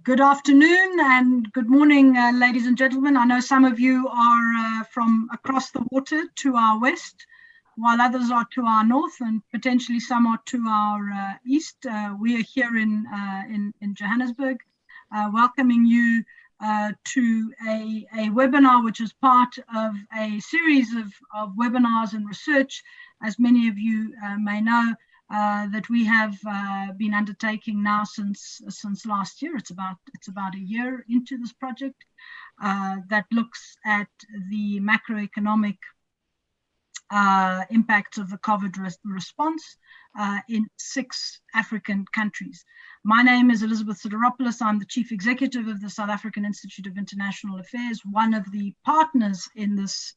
Good afternoon and good morning, ladies and gentlemen. I know some of you are from across the water to our west, while others are to our north, and potentially some are to our east. We are here in Johannesburg, welcoming you to a webinar which is part of a series of webinars and research, as many of you may know, that we have been undertaking now since last year. It's about a year into this project that looks at the macroeconomic impacts of the COVID response in 6 African countries. My name is Elizabeth Sideropoulos. I'm the Chief Executive of the South African Institute of International Affairs, one of the partners in this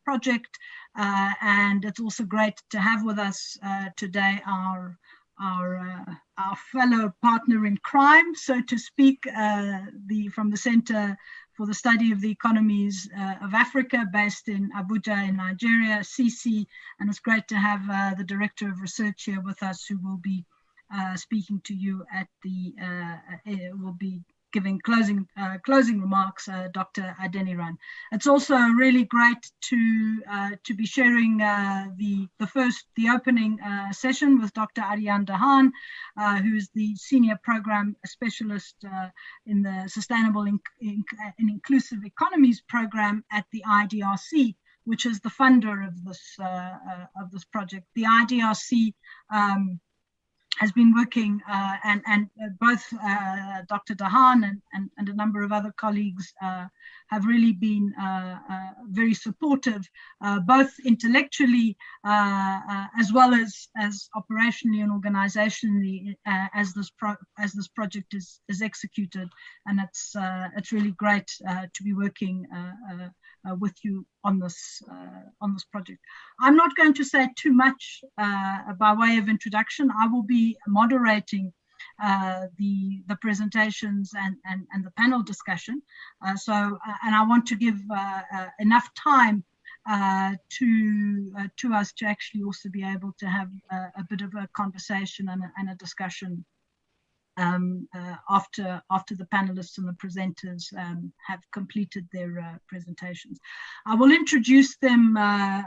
project, and it's also great to have with us today our fellow partner in crime, so to speak, from the Center for the Study of the Economies of Africa, based in Abuja in Nigeria, CC, and it's great to have the Director of Research here with us, who will be speaking to you at the, will be giving closing remarks, Dr. Adeniran. It's also really great to be sharing the opening session with Dr. Ariane Dahan, who is the Senior Program Specialist in the Sustainable and Inclusive Economies Program at the IDRC, which is the funder of this project. The IDRC has been working, and both Dr. Dahan and a number of other colleagues have really been very supportive, both intellectually as well as operationally and organizationally, as this project is executed. And it's really great to be working with you on this project. I'm not going to say too much by way of introduction. I will be moderating the presentations and the panel discussion. And I want to give enough time to us to actually also be able to have a bit of a conversation and a discussion after the panelists and the presenters have completed their presentations. I will introduce them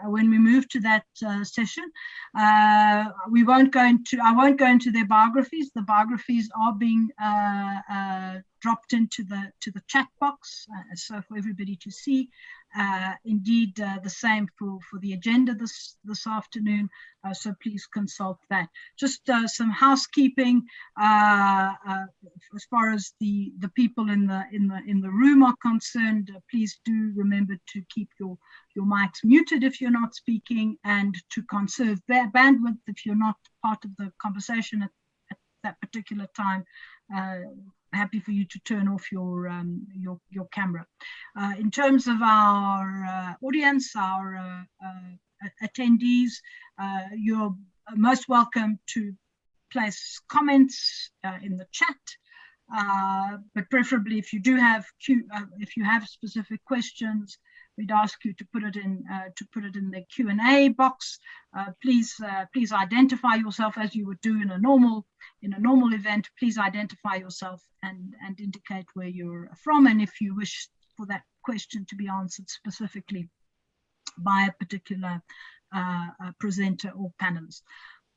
when we move to that session. I won't go into their biographies. The biographies are being dropped into the chat box, so for everybody to see. Indeed, the same for the agenda this afternoon. So please consult that. Just some housekeeping as far as the people in the room are concerned. Please do remember to keep your mics muted if you're not speaking, and to conserve bandwidth if you're not part of the conversation at that particular time. Happy for you to turn off your camera. In terms of our audience, our attendees, you're most welcome to place comments in the chat, but preferably if you have specific questions, we'd ask you to put it in the Q&A box. Please identify yourself as you would do in a normal event. Please identify yourself and indicate where you're from, and if you wish for that question to be answered specifically by a particular presenter or panelist.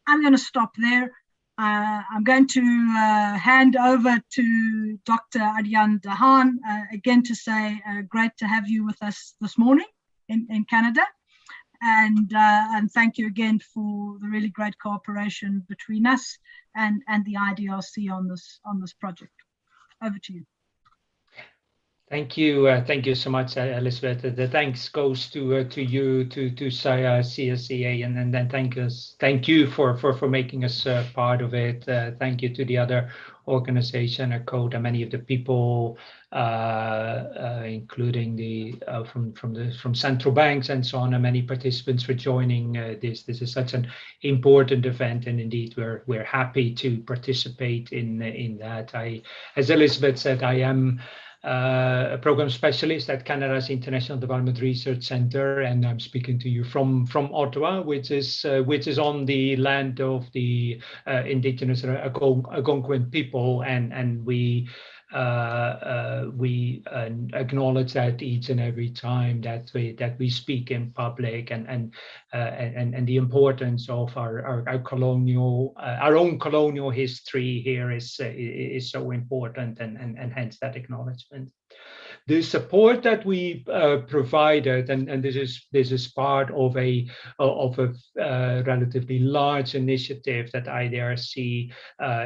I'm going to stop there. I'm going to hand over to Dr. Ariane Dahan again to say great to have you with us this morning in Canada, and thank you again for the really great cooperation between us and the IDRC on this project. Over to you. Thank you so much, Elizabeth. The thanks goes to you, to CSCA, and then thank you for making us part of it. Thank you to the other organization, Code, and many of the people, including from central banks and so on, and many participants for joining this. This is such an important event, and indeed we're happy to participate in that. As Elizabeth said, I am program specialist at Canada's International Development Research Centre, and I'm speaking to you from Ottawa, which is on the land of the Indigenous Algonquin people, and we acknowledge that each and every time that we speak in public, and the importance of our own colonial history here is so important, and hence that acknowledgement. The support that we provided, and this is part of a relatively large initiative that IDRC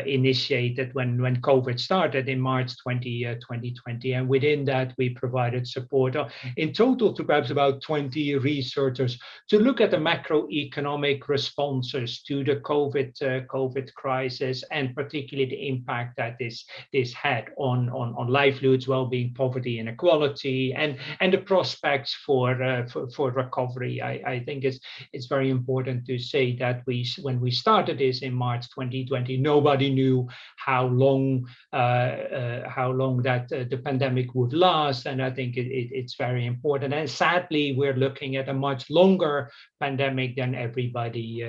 initiated when COVID started in March 2020, and within that we provided support in total to perhaps about 20 researchers to look at the macroeconomic responses to the COVID crisis, and particularly the impact that this had on livelihoods, well-being, poverty, inequality, and the prospects for recovery. I think it's very important to say that when we started this in March 2020, nobody knew how long that the pandemic would last, and I think it's very important. And sadly, we're looking at a much longer pandemic than everybody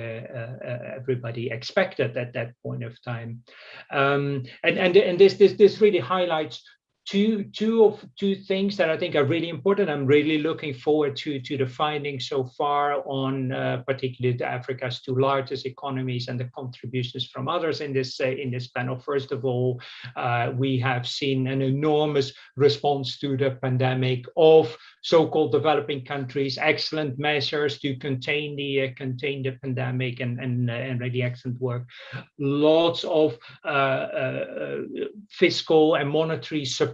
expected at that point of time, and this really highlights two things that I think are really important. I'm really looking forward to the findings so far on particularly Africa's two largest economies and the contributions from others in this panel. First of all, we have seen an enormous response to the pandemic of so-called developing countries, excellent measures to contain the pandemic, and really excellent work. Lots of fiscal and monetary support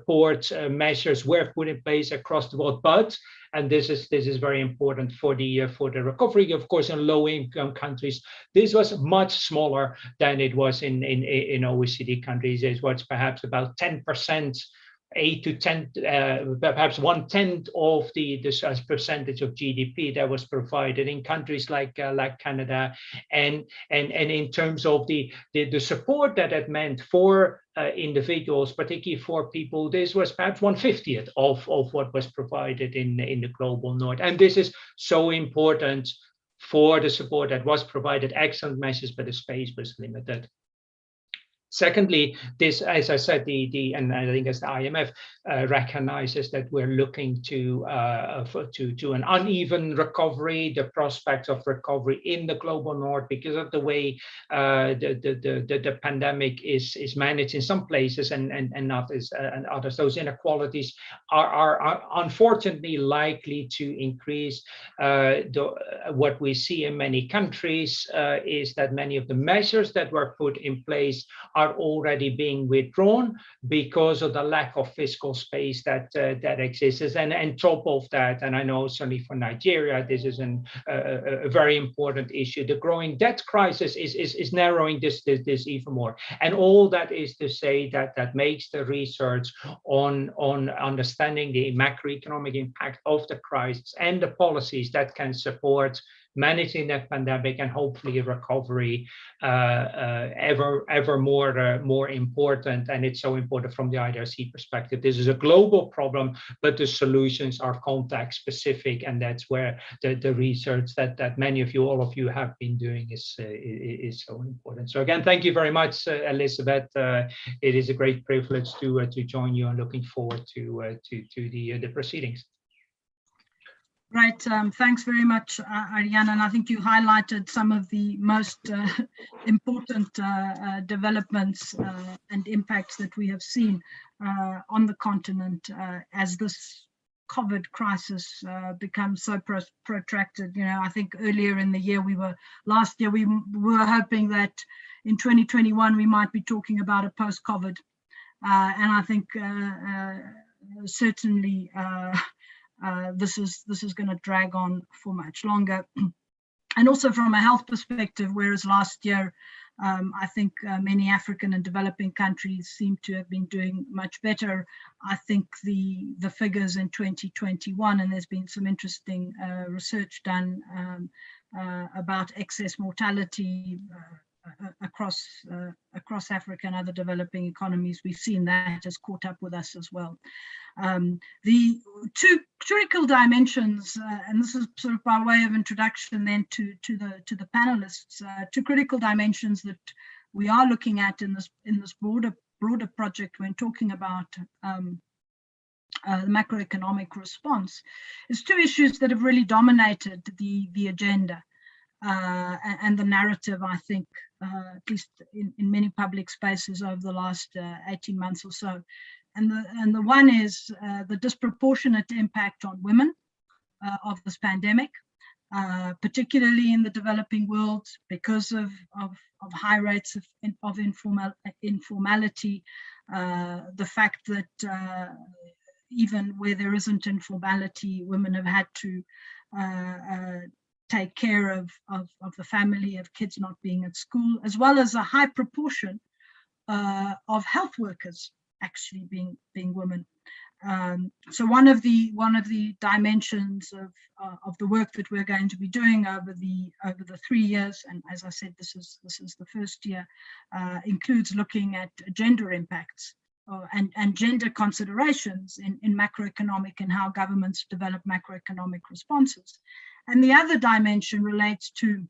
measures were put in place across the world, but, and this is very important for the recovery, of course, in low-income countries, this was much smaller than it was in OECD countries. It was perhaps about 10%. 8 to 10, perhaps 1/10 of the percentage of GDP that was provided in countries like Canada, and in terms of the support that it meant for individuals, particularly for people, this was perhaps 1/50 of what was provided in the global north, and this is so important for the support that was provided. Excellent measures, but the space was limited. Secondly, this, as I said, and I think as the IMF recognizes that we're looking to an uneven recovery, the prospects of recovery in the global north because of the way the pandemic is managed in some places and not as and others. Those inequalities are unfortunately likely to increase. What we see in many countries is that many of the measures that were put in place are already being withdrawn because of the lack of fiscal space that exists. And top of that, and I know certainly for Nigeria, this is a very important issue. The growing debt crisis is narrowing this even more. And all that is to say that makes the research on understanding the macroeconomic impact of the crisis and the policies that can support managing that pandemic and hopefully recovery ever more important. And it's so important from the IDRC perspective. This is a global problem, but the solutions are context specific, and that's where the research that many of you, all of you, have been doing is so important. So again, thank you very much, Elizabeth. It is a great privilege to join you, and looking forward to the proceedings. Right, thanks very much, Ariane. And I think you highlighted some of the most important developments and impacts that we have seen on the continent as this COVID crisis becomes so protracted. You know, I think earlier in the year, last year we were hoping that in 2021 we might be talking about a post-COVID, and I think certainly. This is going to drag on for much longer. And also from a health perspective, whereas last year, I think many African and developing countries seem to have been doing much better. I think the figures in 2021, and there's been some interesting research done about excess mortality across Africa and other developing economies. We've seen that has caught up with us as well. The two critical dimensions, and this is sort of by way of introduction then to the panelists, two critical dimensions that we are looking at in this broader project when talking about the macroeconomic response, is two issues that have really dominated the agenda and the narrative, I think, at least in many public spaces over the last 18 months or so. And the one is the disproportionate impact on women of this pandemic, particularly in the developing world, because of high rates of informality, the fact that even where there isn't informality, women have had to take care of the family, of kids not being at school, as well as a high proportion of health workers actually being women. So one of the dimensions of the work that we're going to be doing over the 3 years, and as I said, this is the first year, includes looking at gender impacts and gender considerations in macroeconomic and how governments develop macroeconomic responses. And the other dimension relates to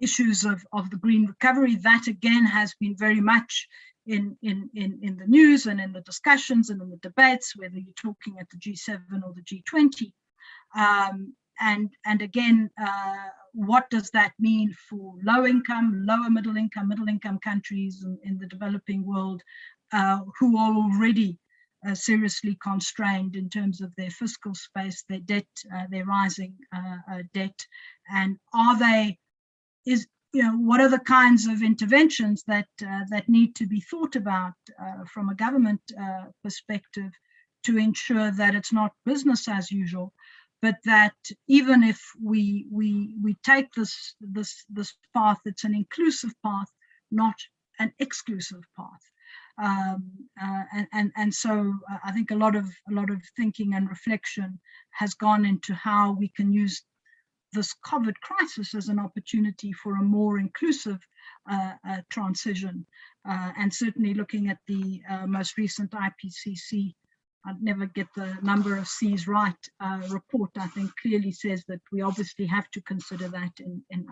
issues of the green recovery. That again has been very much in the news and in the discussions and in the debates, whether you're talking at the G7 or the G20. And again, what does that mean for low income, lower middle income countries in the developing world who are already seriously constrained in terms of their fiscal space, their debt, their rising debt, and what are the kinds of interventions that need to be thought about from a government perspective to ensure that it's not business as usual, but that even if we take this path, it's an inclusive path, not an exclusive path. And so I think a lot of thinking and reflection has gone into how we can use this COVID crisis as an opportunity for a more inclusive transition. And certainly looking at the most recent IPCC, I'd never get the number of C's right, report, I think clearly says that we obviously have to consider that in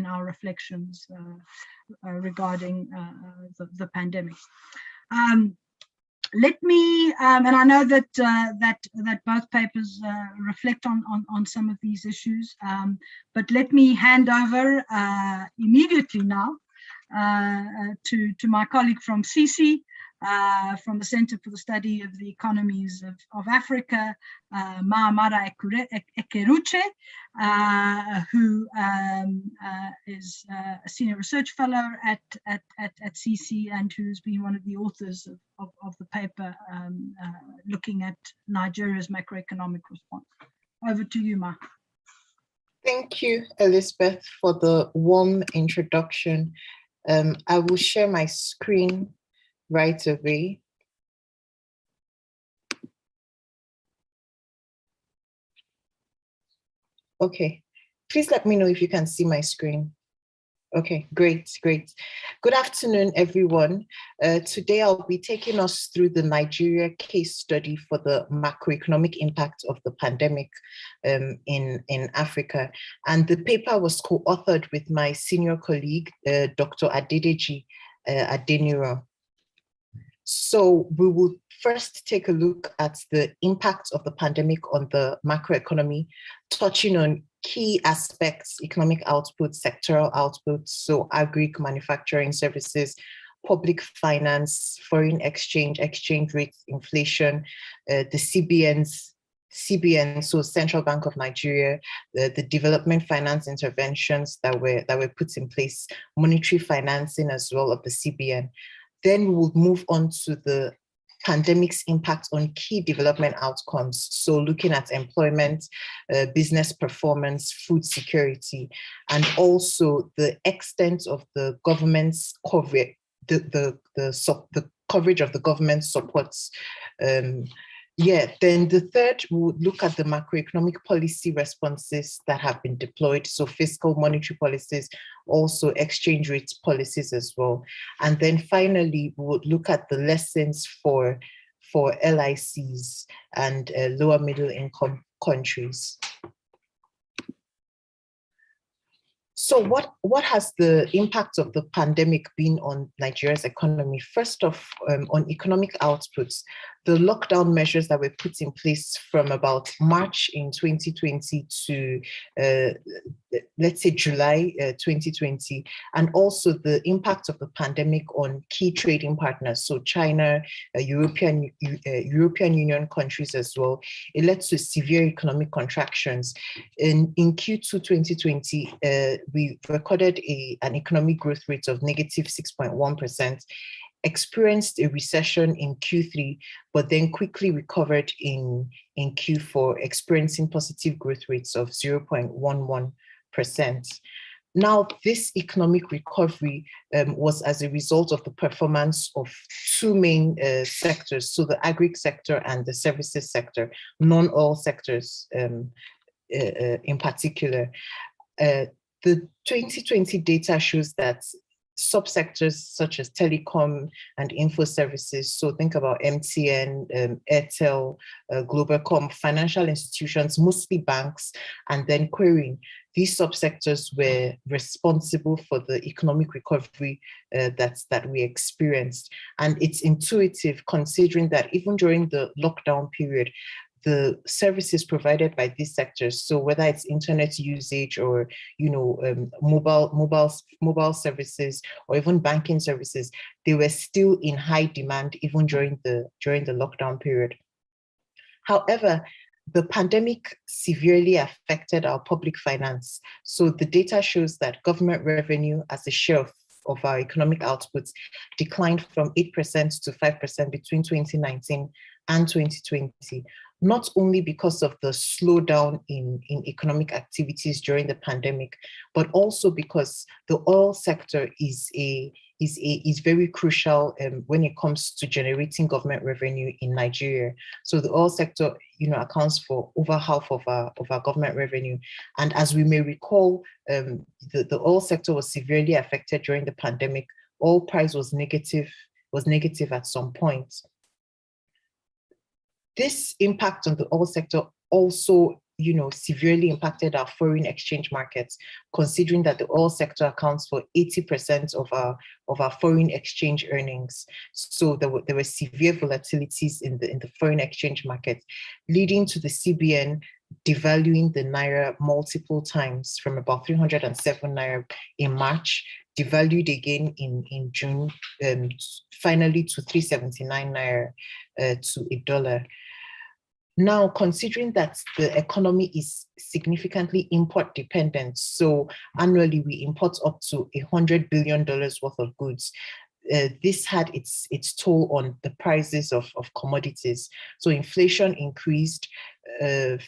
our reflections regarding the pandemic. Let me, and I know that both papers reflect on some of these issues, but let me hand over immediately now to my colleague from CC, from the Center for the Study of the Economies of Africa, Maamara Ekeruche, who is a senior research fellow at CC and who's been one of the authors of the paper looking at Nigeria's macroeconomic response. Over to you, Ma. Thank you, Elizabeth, for the warm introduction. I will share my screen right away. Okay, please let me know if you can see my screen. Okay, great. Good afternoon, everyone. Today I'll be taking us through the Nigeria case study for the macroeconomic impact of the pandemic in Africa. And the paper was co-authored with my senior colleague, Dr. Adedeji Adeniro. So we will first take a look at the impact of the pandemic on the macroeconomy, touching on key aspects: economic output, sectoral output, so agri, manufacturing, services, public finance, foreign exchange, exchange rates, inflation, the CBN, so Central Bank of Nigeria, the development finance interventions that were put in place, monetary financing as well of the CBN. Then we will move on to the pandemic's impact on key development outcomes. So looking at employment, business performance, food security, and also the extent of the government's coverage, the coverage of the government supports. Then the third, we'll look at the macroeconomic policy responses that have been deployed. So fiscal, monetary policies, also exchange rate policies as well. And then finally, we'll look at the lessons for for LICs and lower middle income countries. So what has the impact of the pandemic been on Nigeria's economy? First off, on economic outputs, the lockdown measures that were put in place from about March in 2020 to, let's say, July 2020, and also the impact of the pandemic on key trading partners, so China, European Union countries as well, it led to severe economic contractions. In Q2 2020, we recorded an economic growth rate of negative 6.1%, experienced a recession in Q3, but then quickly recovered in Q4, experiencing positive growth rates of 0.11%. Now, this economic recovery was as a result of the performance of two main sectors, so the agri sector and the services sector, non-oil sectors in particular. The 2020 data shows that subsectors such as telecom and info services, so think about MTN, Airtel, Globalcom, financial institutions, mostly banks, and then querying. These subsectors were responsible for the economic recovery that we experienced. And it's intuitive considering that even during the lockdown period, the services provided by these sectors, so whether it's internet usage or mobile services or even banking services, they were still in high demand even during the lockdown period. However, the pandemic severely affected our public finance. So the data shows that government revenue as a share of our economic outputs declined from 8% to 5% between 2019 and 2020. Not only because of the slowdown in economic activities during the pandemic, but also because the oil sector is very crucial when it comes to generating government revenue in Nigeria. So the oil sector, accounts for over half of our government revenue. And as we may recall, the oil sector was severely affected during the pandemic. Oil price was negative at some point. This impact on the oil sector also, severely impacted our foreign exchange markets, considering that the oil sector accounts for 80% of our foreign exchange earnings. So there were severe volatilities in the foreign exchange market, leading to the CBN devaluing the naira multiple times from about 307 naira in March, devalued again in June, finally to 379 naira to $1. Now, considering that the economy is significantly import dependent, so annually we import up to $100 billion worth of goods, this had its toll on the prices of commodities. So inflation increased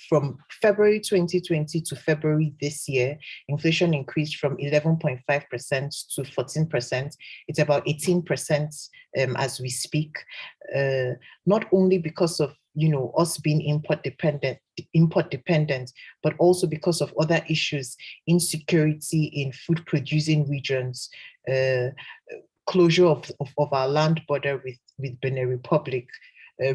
from February 2020 to February this year. Inflation increased from 11.5% to 14%. It's about 18% as we speak. Not only because of us being import dependent, but also because of other issues, insecurity in food producing regions, closure of our land border with Benin Republic,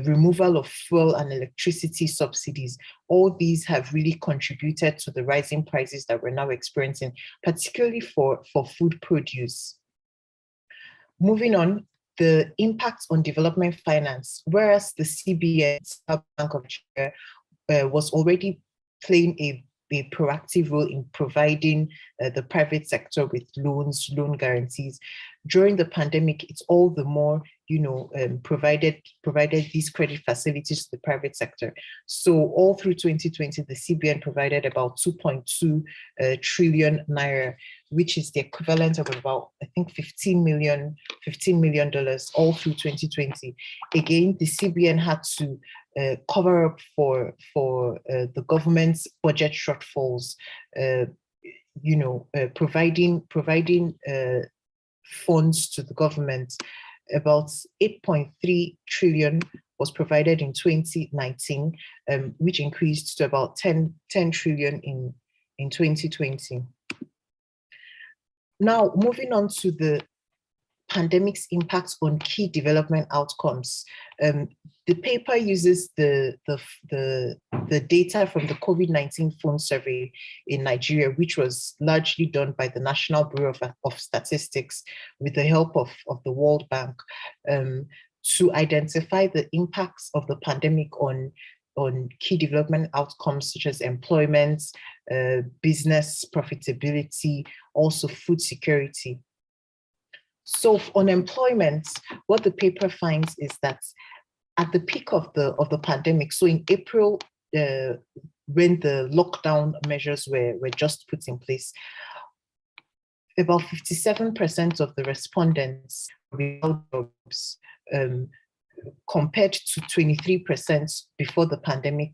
removal of fuel and electricity subsidies. All these have really contributed to the rising prices that we're now experiencing, particularly for food produce. Moving on, the impact on development finance, whereas the CBN, Bank of Nigeria, was already playing a proactive role in providing the private sector with loan guarantees. During the pandemic, it's all the more, provided these credit facilities to the private sector. So all through 2020, the CBN provided about 2.2 trillion naira, which is the equivalent of about, I think, $15 million all through 2020. Again, the CBN had to cover up for the government's budget shortfalls, providing funds to the government. About 8.3 trillion was provided in 2019, which increased to about 10 trillion in 2020. Now, moving on to the pandemic's impact on key development outcomes. The paper uses the data from the COVID-19 phone survey in Nigeria, which was largely done by the National Bureau of Statistics with the help of the World Bank, to identify the impacts of the pandemic on key development outcomes such as employment, business profitability, also food security. So for unemployment, what the paper finds is that at the peak of the pandemic, so in April, when the lockdown measures were just put in place, about 57% of the respondents were without jobs, compared to 23% before the pandemic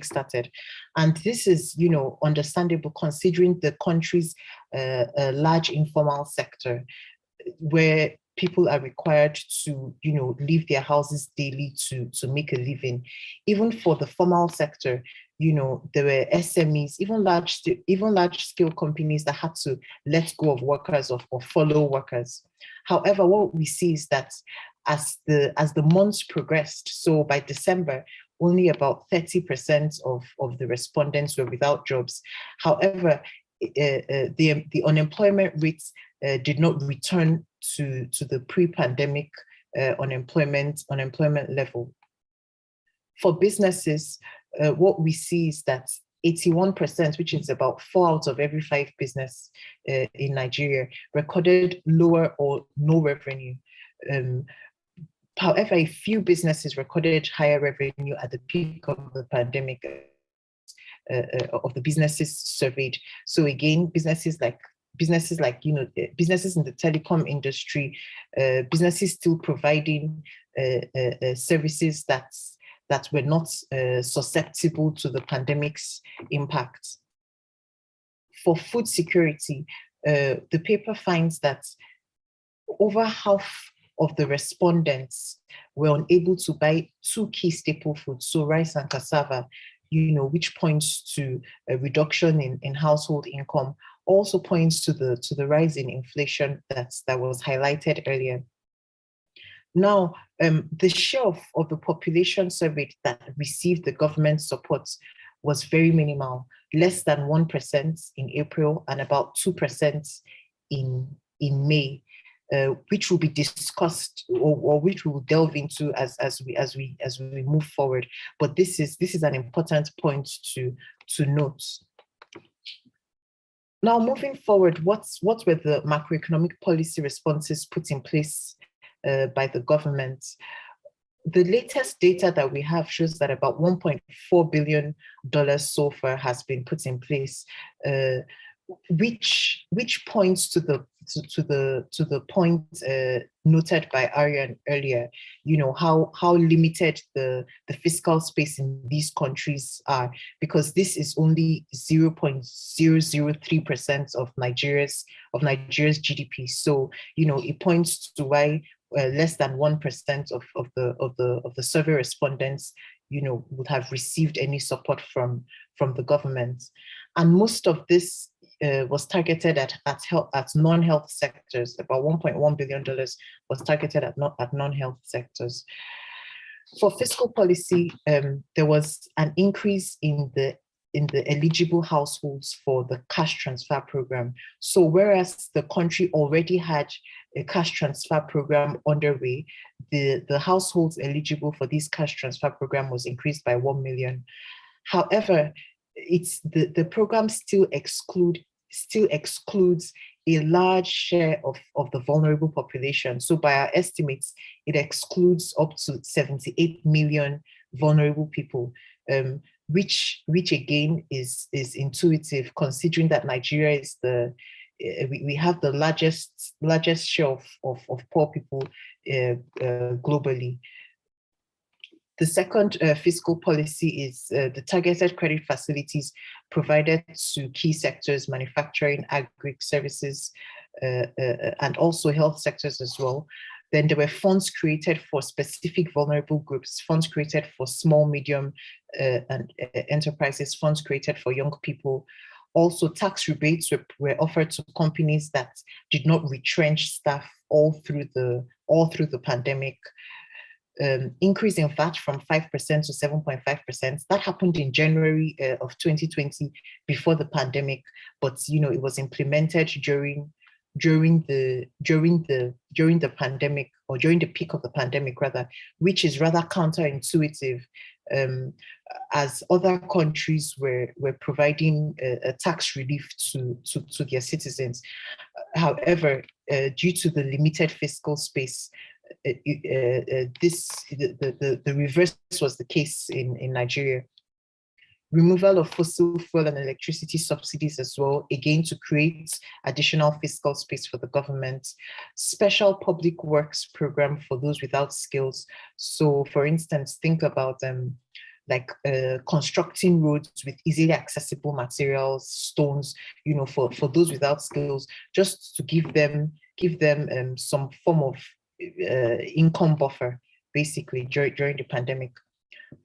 started. And this is, you know, understandable considering the country's large informal sector, where people are required to, you know, leave their houses daily to make a living. Even for the formal sector, you know, there were SMEs, even large scale companies that had to let go of workers or follow workers. However, what we see is that as the months progressed, so by December, only about 30% of the respondents were without jobs. However, the unemployment rates did not return to the pre-pandemic unemployment level. For businesses, what we see is that 81%, which is about 4 out of every 5 business in Nigeria, recorded lower or no revenue. However, a few businesses recorded higher revenue at the peak of the pandemic of the businesses surveyed. So again, businesses like businesses in the telecom industry, businesses still providing services that were not susceptible to the pandemic's impact. For food security, the paper finds that over half of the respondents were unable to buy 2 key staple foods, so rice and cassava, you know, which points to a reduction in household income, also points to the rise in inflation that was highlighted earlier. Now, the share of the population surveyed that received the government support was very minimal, less than 1% in April and about 2% in May. Which will be discussed or which we will delve into as we move forward. But this is an important point to note. Now, moving forward, what were the macroeconomic policy responses put in place by the government? The latest data that we have shows that about $1.4 billion so far has been put in place, which points to the point noted by Arian earlier, you know, how limited the fiscal space in these countries are, because this is only 0.003% of Nigeria's GDP. So, you know, it points to why less than 1% of the survey respondents, you know, would have received any support from the government. And most of this was targeted at non-health sectors. About $1.1 billion was targeted at non-health sectors. For fiscal policy, there was an increase in the eligible households for the cash transfer program. So whereas the country already had a cash transfer program underway, the households eligible for this cash transfer program was increased by 1 million. However, the program still excludes a large share of the vulnerable population. So by our estimates, it excludes up to 78 million vulnerable people, which again is intuitive, considering that Nigeria is we have the largest share of poor people globally. The second fiscal policy is the targeted credit facilities provided to key sectors, manufacturing, agri services, and also health sectors as well. Then there were funds created for specific vulnerable groups, funds created for small, medium and enterprises, funds created for young people, Also, tax rebates were offered to companies that did not retrench staff all through the pandemic. Increase in VAT from 5% to 7.5%. That happened in January of 2020, before the pandemic, but it was implemented during the pandemic, or during the peak of the pandemic rather, which is rather counterintuitive, as other countries were providing a tax relief to their citizens. However, due to the limited fiscal space, the reverse was the case in Nigeria. Removal of fossil fuel and electricity subsidies as well, again to create additional fiscal space for the government. Special public works program for those without skills. So for instance, think about constructing roads with easily accessible materials, stones, for those without skills, just to give them some form of income buffer, basically during the pandemic.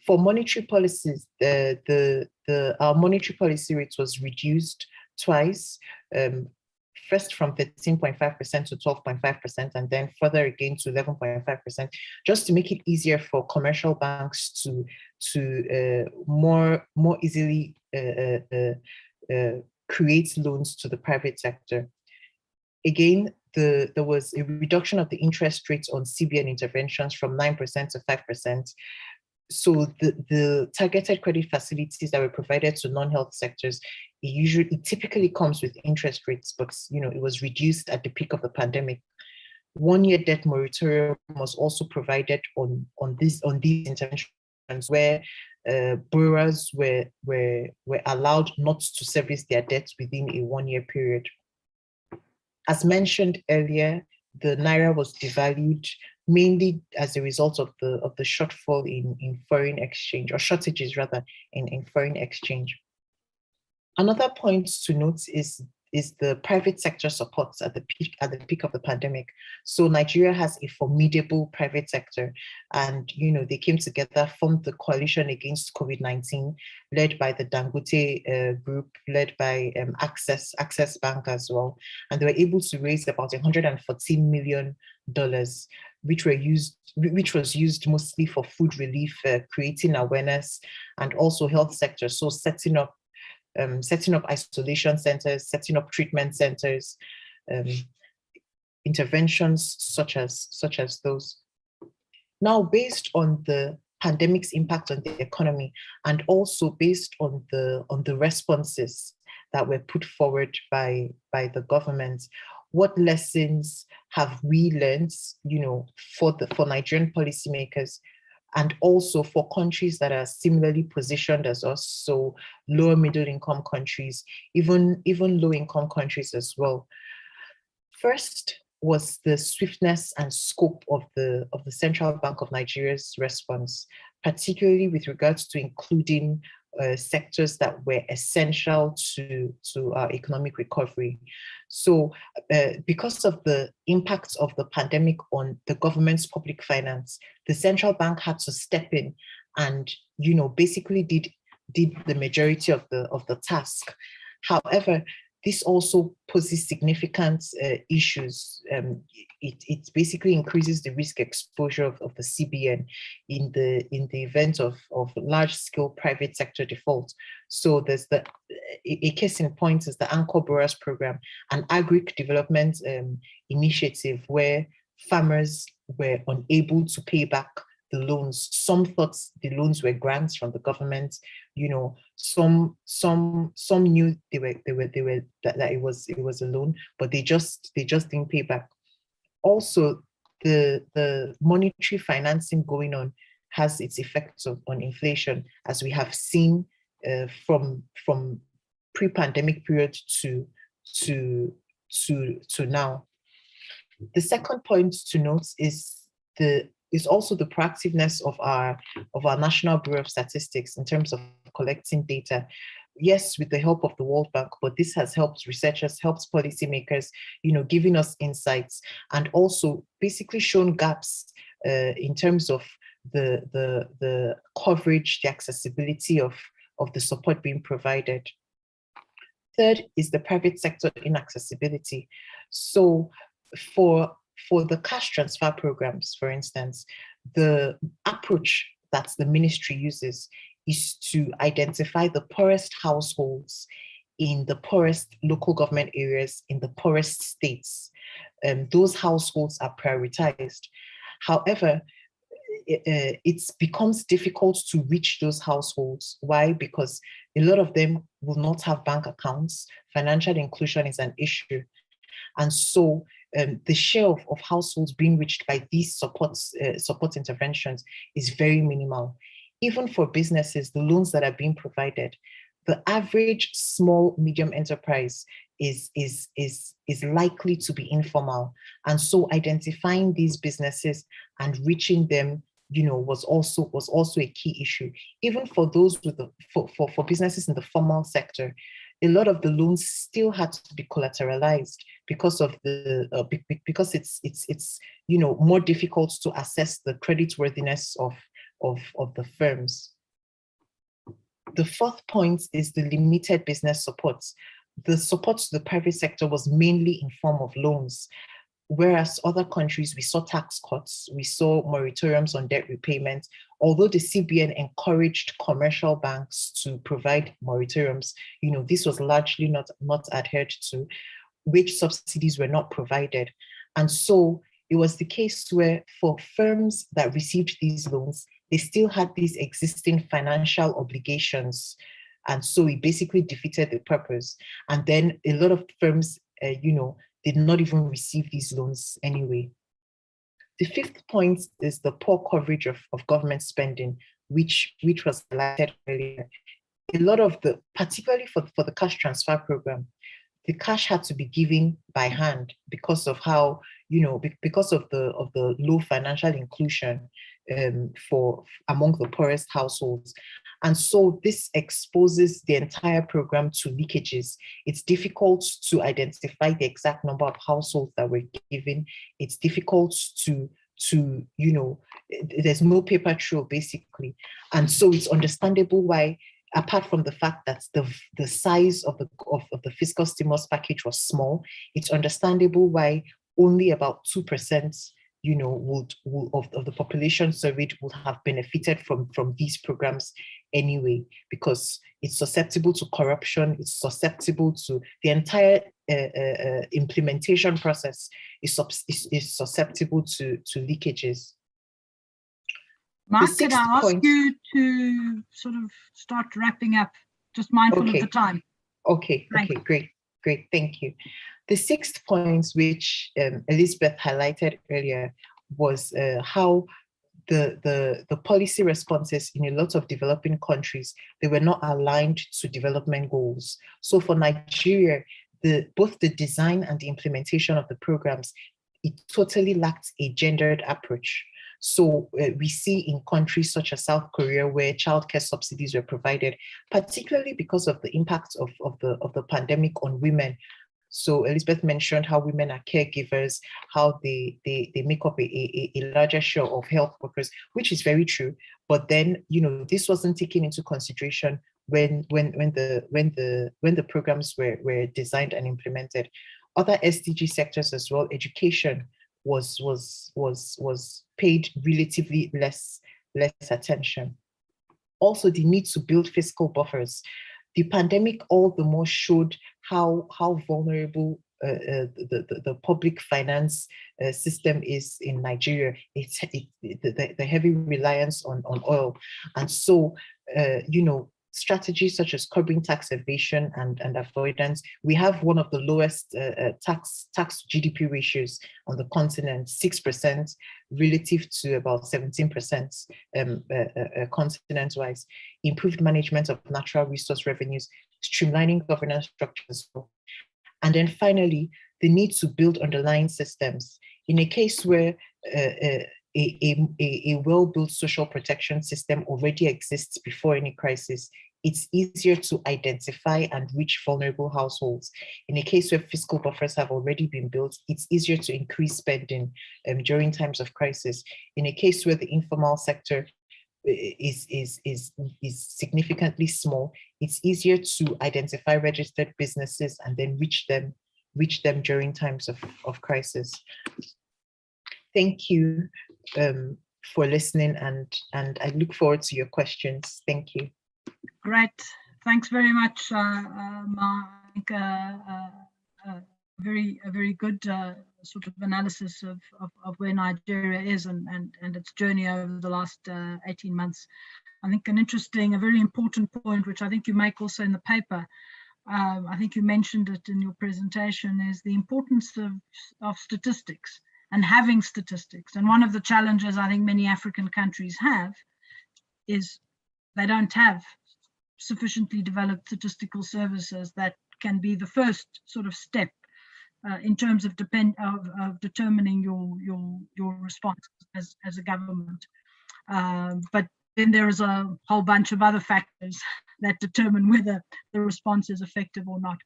For monetary policies, our monetary policy rate was reduced twice, first from 13.5% to 12.5%, and then further again to 11.5%, just to make it easier for commercial banks to more easily create loans to the private sector. Again, there was a reduction of the interest rates on CBN interventions from 9% to 5%. So the targeted credit facilities that were provided to non-health sectors, it typically comes with interest rates, but it was reduced at the peak of the pandemic. 1-year debt moratorium was also provided on these interventions, where borrowers were allowed not to service their debts within a 1-year period. As mentioned earlier, the Naira was devalued mainly as a result of the shortfall in foreign exchange, or shortages rather, in foreign exchange. Another point to note is the private sector support at the peak of the pandemic. So Nigeria has a formidable private sector, and they came together, formed the coalition against COVID-19, led by the Dangote group, led by Access Bank as well, and they were able to raise about $114 million, which was used mostly for food relief, creating awareness, and also health sector. So setting up isolation centers, setting up treatment centers, interventions such as those. Now, based on the pandemic's impact on the economy, and also based on the responses that were put forward by the government, what lessons have we learned, for Nigerian policymakers, and also for countries that are similarly positioned as us, so lower middle income countries, even low income countries as well? First was the swiftness and scope of the Central Bank of Nigeria's response, particularly with regards to including sectors that were essential to our economic recovery. So because of the impact of the pandemic on the government's public finance, the central bank had to step in and basically did the majority of the task. However, this also poses significant issues. It basically increases the risk exposure of the CBN in the event of large-scale private sector default. So there's a case in point is the Anchor Borrowers Program, an Aggregate Development initiative where farmers were unable to pay back the loans. Some thought the loans were grants from the government. Some knew that it was a loan, but they just didn't pay back. Also, the monetary financing going on has its effects on inflation, as we have seen from pre-pandemic period to now. The second point to note is also the proactiveness of our National Bureau of Statistics in terms of collecting data. Yes, with the help of the World Bank, but this has helped researchers, helped policymakers, giving us insights, and also basically shown gaps in terms of the coverage, the accessibility of the support being provided. Third is the private sector inaccessibility. So for the cash transfer programs, for instance, the approach that the ministry uses is to identify the poorest households in the poorest local government areas, in the poorest states. Those households are prioritized. However, it becomes difficult to reach those households. Why? Because a lot of them will not have bank accounts. Financial inclusion is an issue. And so the share of households being reached by these support interventions is very minimal. Even for businesses, the loans that are being provided, the average small medium enterprise is likely to be informal. And so identifying these businesses and reaching them, was also a key issue. Even for those with for businesses in the formal sector, a lot of the loans still had to be collateralized because of the because it's more difficult to assess the creditworthiness of the firms. The fourth point is the limited business support. The support to the private sector was mainly in form of loans, whereas other countries, we saw tax cuts, we saw moratoriums on debt repayment. Although the CBN encouraged commercial banks to provide moratoriums, this was largely not adhered to. Wage subsidies were not provided. And so it was the case where for firms that received these loans, they still had these existing financial obligations. And so it basically defeated the purpose. And then a lot of firms, did not even receive these loans anyway. The fifth point is the poor coverage of government spending, which was highlighted earlier. A lot of particularly for the cash transfer program, the cash had to be given by hand because of how, because of the low financial inclusion among the poorest households. And so this exposes the entire program to leakages. It's difficult to identify the exact number of households that were given. It's difficult to there's no paper trail basically. And so it's understandable why, apart from the fact that the size of the fiscal stimulus package was small, it's understandable why only about 2% of the population surveyed would have benefited from these programs anyway, because it's susceptible to corruption, it's susceptible to the entire implementation process is susceptible to leakages. Mark, could I ask you to sort of start wrapping up, just mindful of the time? Okay, great, thank you. The sixth point, which Elizabeth highlighted earlier, was how the policy responses in a lot of developing countries, they were not aligned to development goals. So for Nigeria, both the design and the implementation of the programs, it totally lacked a gendered approach. So we see in countries such as South Korea, where childcare subsidies were provided, particularly because of the impact of the pandemic on women. So Elizabeth mentioned how women are caregivers, how they make up a larger share of health workers, which is very true. But then, this wasn't taken into consideration when the programs were designed and implemented. Other SDG sectors as well, education was paid relatively less attention. Also, the need to build fiscal buffers. The pandemic all the more showed how vulnerable the public finance system is in Nigeria. The heavy reliance on oil, and so strategies such as curbing tax evasion and avoidance. We have one of the lowest tax GDP ratios on the continent, 6% relative to about 17% continent-wise. Improved management of natural resource revenues, streamlining governance structures. And then finally, the need to build underlying systems. In a case where a well-built social protection system already exists before any crisis, it's easier to identify and reach vulnerable households. In a case where fiscal buffers have already been built, it's easier to increase spending during times of crisis. In a case where the informal sector is significantly small, it's easier to identify registered businesses and then reach them during times of crisis. Thank you for listening, and I look forward to your questions. Thank you. Great. Thanks very much, Mike. A very good sort of analysis of where Nigeria is and its journey over the last 18 months. I think a very important point, which I think you make also in the paper, I think you mentioned it in your presentation, is the importance of statistics and having statistics. And one of the challenges I think many African countries have is they don't have sufficiently developed statistical services that can be the first sort of step in terms of determining your response as a government. But then there is a whole bunch of other factors that determine whether the response is effective or not.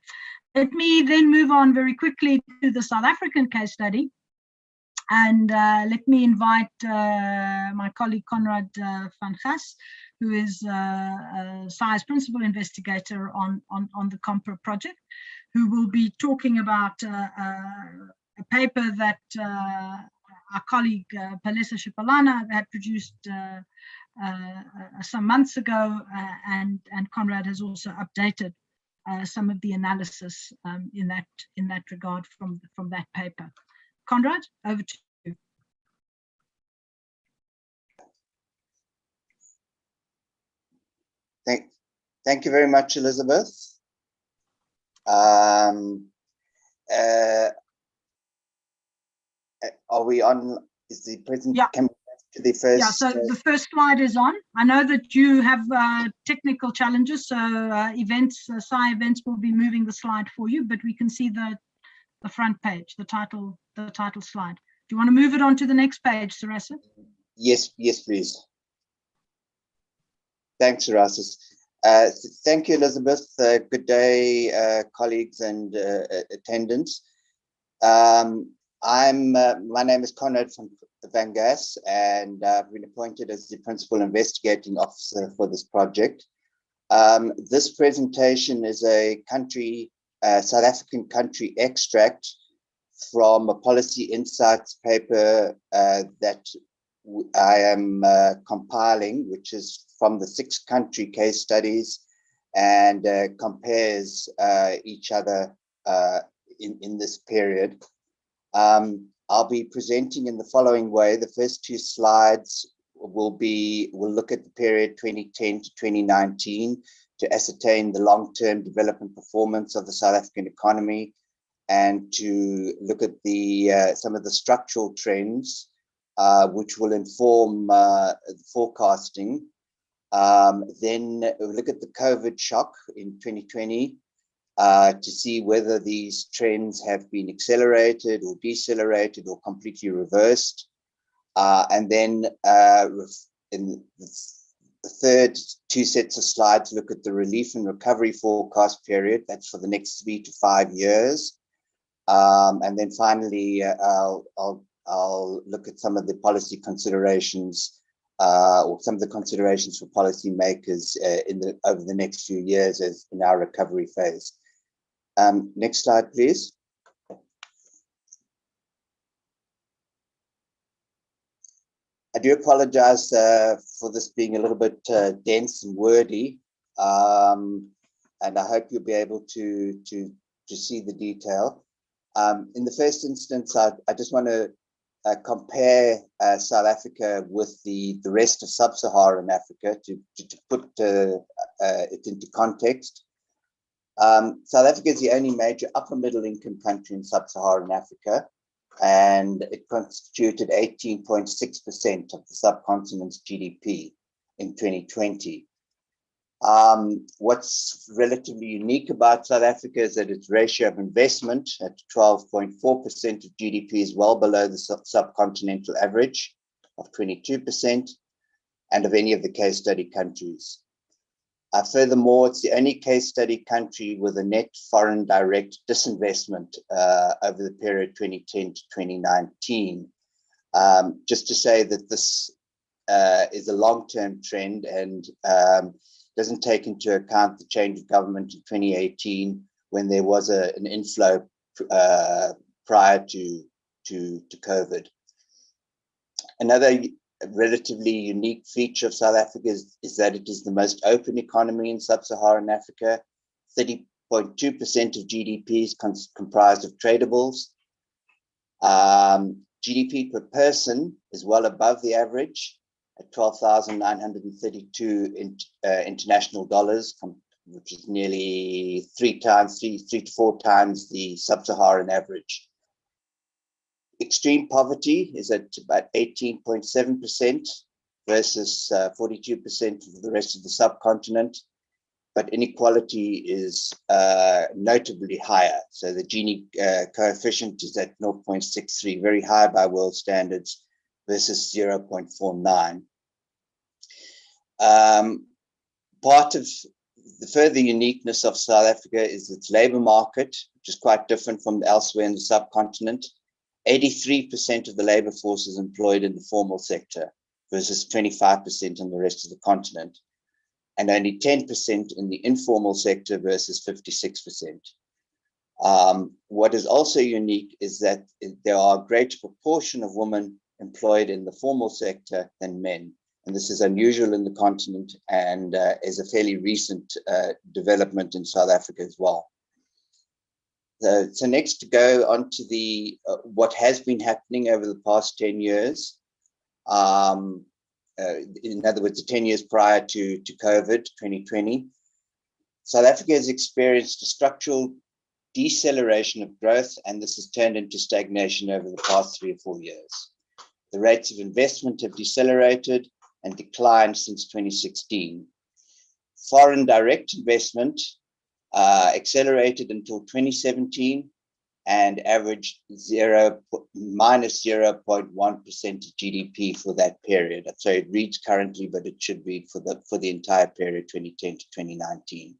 Let me then move on very quickly to the South African case study. And let me invite my colleague Conrad van Gas, who is SAI's principal investigator on the COMPRA project, who will be talking about a paper that our colleague Palesa Shipalana had produced some months ago, and Conrad has also updated some of the analysis in that regard from that paper. Conrad, over to you. Thank you very much, Elizabeth. Are we on? Is the present? Yeah. Can we go to the first? Yeah. So the first slide is on. I know that you have technical challenges, so SAI events will be moving the slide for you, but we can see the front page, the title slide. Do you want to move it on to the next page, Sarasa? Yes, please. Thanks, Sarasa. Thank you, Elizabeth. Good day, colleagues and attendants. My name is Conrad van Gas, and I've been appointed as the principal investigating officer for this project. This presentation is a South African country extract from a policy insights paper that I am compiling, which is from the 6 country case studies and compares each other in this period. I'll be presenting in the following way. The first 2 slides will look at the period 2010 to 2019 to ascertain the long-term development performance of the South African economy and to look at some of the structural trends which will inform the forecasting. Then we'll look at the COVID shock in 2020 to see whether these trends have been accelerated or decelerated or completely reversed. And then in the third 2 sets of slides, look at the relief and recovery forecast period. That's for the next 3 to 5 years. And then finally, I'll look at some of the policy considerations or some of the considerations for policymakers over the next few years as in our recovery phase. Next slide, please. I do apologize for this being a little bit dense and wordy, and I hope you'll be able to see the detail. In the first instance, I just want to compare South Africa with the rest of sub-Saharan Africa to put it into context. South Africa is the only major upper middle income country in sub-Saharan Africa, and it constituted 18.6% of the subcontinent's GDP in 2020. What's relatively unique about South Africa is that its ratio of investment at 12.4% of GDP is well below the subcontinental average of 22% and of any of the case study countries. Furthermore, it's the only case study country with a net foreign direct disinvestment over the period 2010 to 2019. Just to say that this is a long-term trend and doesn't take into account the change of government in 2018 when there was an inflow prior to COVID. Another relatively unique feature of South Africa is that it is the most open economy in sub-Saharan Africa. 30.2% of GDP is comprised of tradables. GDP per person is well above the average at 12,932 international dollars, which is nearly three to four times the sub-Saharan average. Extreme poverty is at about 18.7% versus 42% of the rest of the subcontinent, but inequality is notably higher. So the Gini coefficient is at 0.63, very high by world standards, versus 0.49. Part of the further uniqueness of South Africa is its labor market, which is quite different from elsewhere in the subcontinent. 83% of the labor force is employed in the formal sector versus 25% in the rest of the continent, and only 10% in the informal sector versus 56%. What is also unique is that there are a greater proportion of women employed in the formal sector than men. And this is unusual in the continent and is a fairly recent development in South Africa as well. So next, to go on to the what has been happening over the past 10 years. In other words, the 10 years prior to COVID, 2020, South Africa has experienced a structural deceleration of growth, and this has turned into stagnation over the past 3 or 4 years. The rates of investment have decelerated and declined since 2016. Foreign direct investment accelerated until 2017 and averaged minus 0.1% of GDP for that period. So it reads currently, but it should read for the entire period, 2010 to 2019.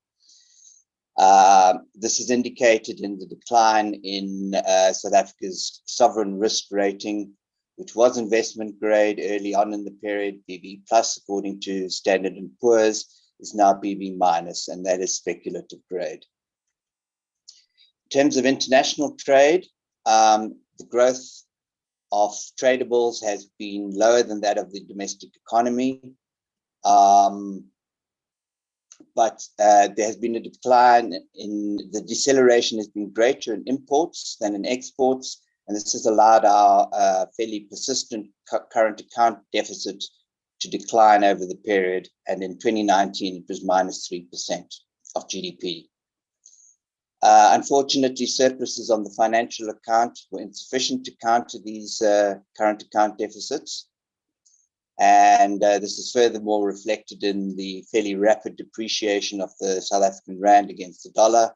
This is indicated in the decline in South Africa's sovereign risk rating, which was investment grade early on in the period. BB plus, according to Standard & Poor's, is now BB minus, and that is speculative grade. In terms of international trade, the growth of tradables has been lower than that of the domestic economy, but there has been a decline in the deceleration has been greater in imports than in exports, and this has allowed our fairly persistent current account deficit to decline over the period, and in 2019 it was minus 3% of GDP. Unfortunately, surpluses on the financial account were insufficient to counter these current account deficits, and this is furthermore reflected in the fairly rapid depreciation of the South African rand against the dollar,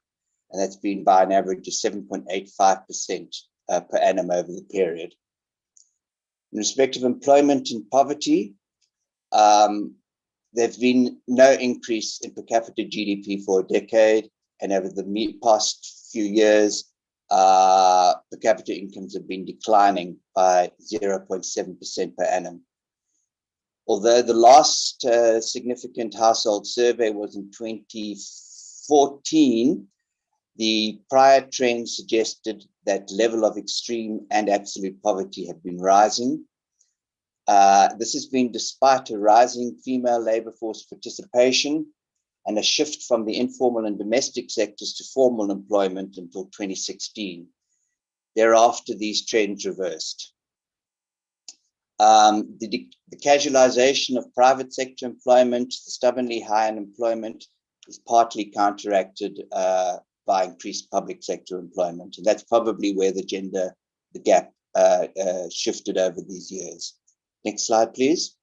and that's been by an average of 7.85% per annum over the period. In respect of employment and poverty, there's been no increase in per capita GDP for a decade, and over the past few years, per capita incomes have been declining by 0.7% per annum. Although the last significant household survey was in 2014, the prior trend suggested that level of extreme and absolute poverty have been rising. This has been despite a rising female labor force participation and a shift from the informal and domestic sectors to formal employment until 2016. Thereafter, these trends reversed. The casualization of private sector employment, the stubbornly high unemployment, is partly counteracted by increased public sector employment. And that's probably where the gap shifted over these years. Next slide, please.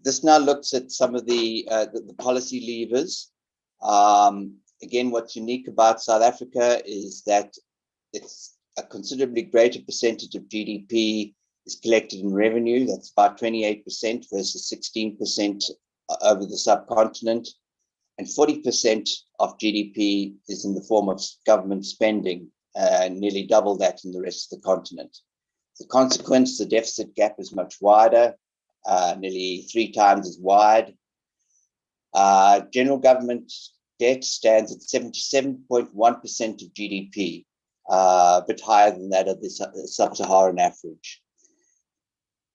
This now looks at some of the policy levers. Again, what's unique about South Africa is that it's a considerably greater percentage of GDP is collected in revenue. That's about 28% versus 16% over the subcontinent. And 40% of GDP is in the form of government spending nearly double that in the rest of the continent. The consequence, the deficit gap is much wider, nearly 3 times as wide. General government debt stands at 77.1% of GDP, a bit higher than that of the sub-Saharan average.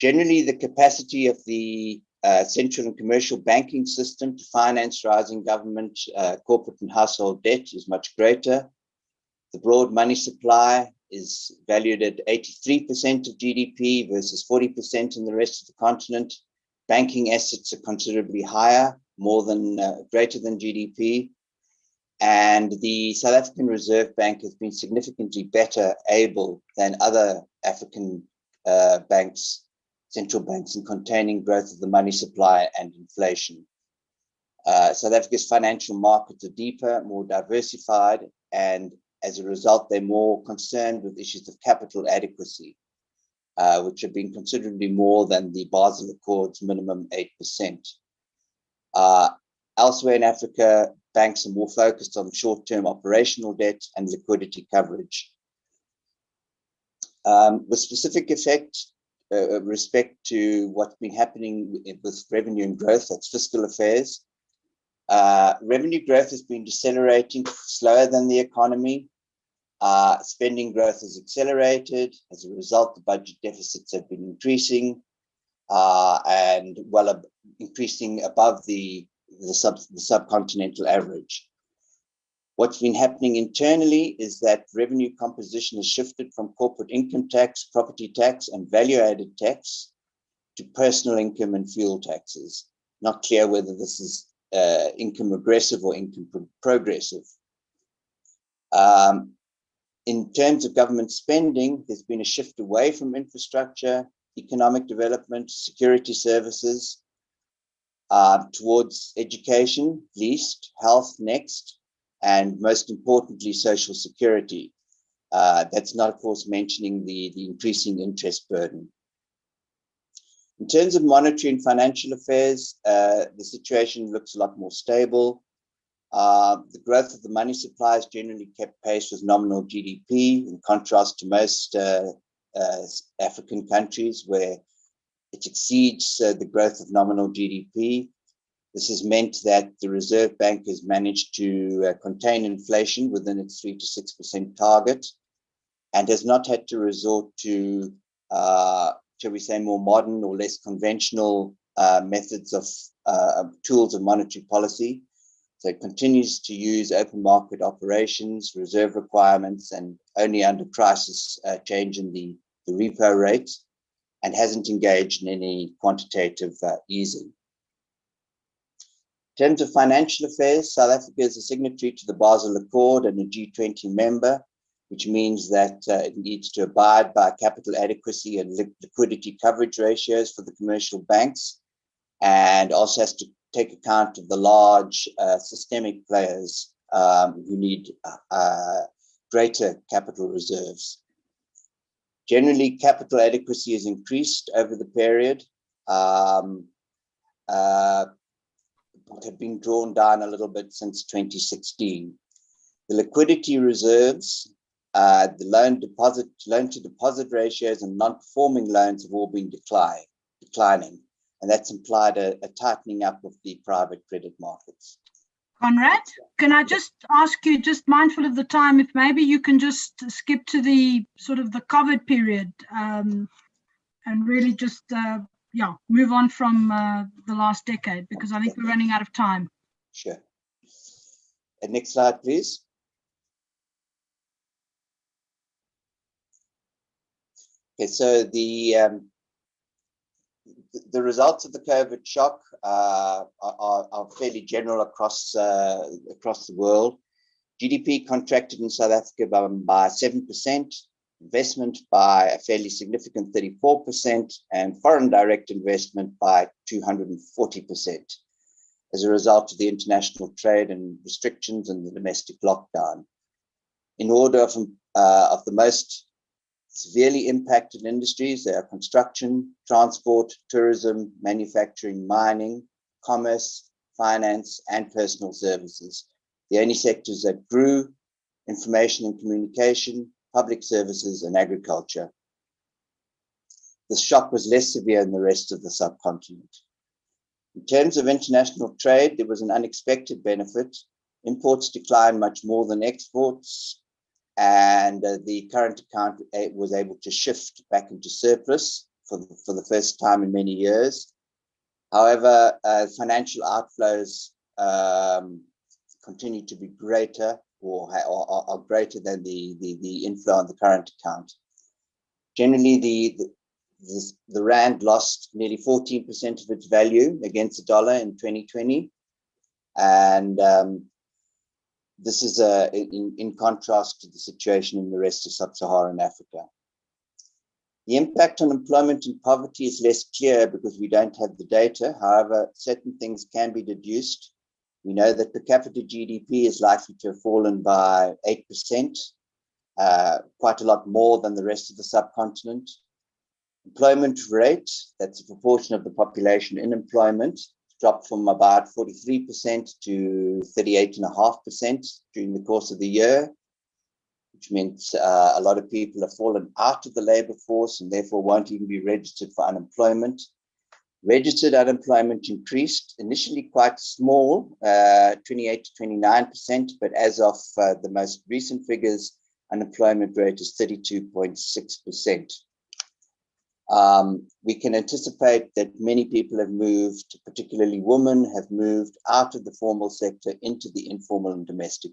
Generally, the capacity of the central and commercial banking system to finance rising government, corporate and household debt is much greater. The broad money supply is valued at 83% of GDP versus 40% in the rest of the continent. Banking assets are considerably higher, greater than GDP. And the South African Reserve Bank has been significantly better able than other African central banks in containing growth of the money supply and inflation. South Africa's financial markets are deeper, more diversified, and as a result, they're more concerned with issues of capital adequacy, which have been considerably more than the Basel Accord's minimum 8%. Elsewhere in Africa, banks are more focused on short-term operational debt and liquidity coverage. With specific respect to what's been happening with revenue and growth, that's fiscal affairs. Revenue growth has been decelerating slower than the economy. Spending growth has accelerated. As a result, the budget deficits have been increasing and increasing above the subcontinental average. What's been happening internally is that revenue composition has shifted from corporate income tax, property tax, and value-added tax to personal income and fuel taxes. Not clear whether this is income regressive or income progressive. In terms of government spending, there's been a shift away from infrastructure, economic development, security services, towards education, least, health next, and most importantly, social security. That's not, of course, mentioning the increasing interest burden. In terms of monetary and financial affairs, the situation looks a lot more stable. The growth of the money supply has generally kept pace with nominal GDP, in contrast to most African countries where it exceeds the growth of nominal GDP. This has meant that the Reserve Bank has managed to contain inflation within its 3 to 6% target and has not had to resort to, shall we say, more modern or less conventional methods of tools of monetary policy. So it continues to use open market operations, reserve requirements, and only under crisis change in the repo rate, and hasn't engaged in any quantitative easing. In terms of financial affairs, South Africa is a signatory to the Basel Accord and a G20 member, which means that it needs to abide by capital adequacy and liquidity coverage ratios for the commercial banks, and also has to take account of the large systemic players who need greater capital reserves. Generally, capital adequacy has increased over the period, but have been drawn down a little bit since 2016. The liquidity reserves, the loan to deposit ratios and non-performing loans have all been declining. And that's implied a tightening up of the private credit markets. Conrad, can I just ask you, just mindful of the time, if maybe you can just skip to the sort of the COVID period and really just, move on from the last decade, because I think we're running out of time. Sure. Next slide, please. Okay, so the results of the COVID shock are fairly general across the world. GDP contracted in South Africa by 7%, investment by a fairly significant 34%, and foreign direct investment by 240% as a result of the international trade and restrictions and the domestic lockdown. In order of the most severely impacted industries, there are construction, transport, tourism, manufacturing, mining, commerce, finance, and personal services. The only sectors that grew information and communication, public services, and agriculture. The shock was less severe in the rest of the subcontinent. In terms of international trade, there was an unexpected benefit. Imports declined much more than exports, and the current account was able to shift back into surplus for the first time in many years. However, financial outflows continue to be greater or are greater than the inflow on the current account. Generally, the rand lost nearly 14% of its value against the dollar in 2020, and this is in contrast to the situation in the rest of sub-Saharan Africa. The impact on employment and poverty is less clear because we don't have the data. However, certain things can be deduced. We know that per capita GDP is likely to have fallen by 8%, quite a lot more than the rest of the subcontinent. Employment rate, that's a proportion of the population in employment, dropped from about 43% to 38.5% during the course of the year, which means a lot of people have fallen out of the labor force and therefore won't even be registered for unemployment. Registered unemployment increased, initially quite small, 28 to 29%, but as of the most recent figures, unemployment rate is 32.6%. We can anticipate that many people have moved, particularly women, have moved out of the formal sector into the informal and domestic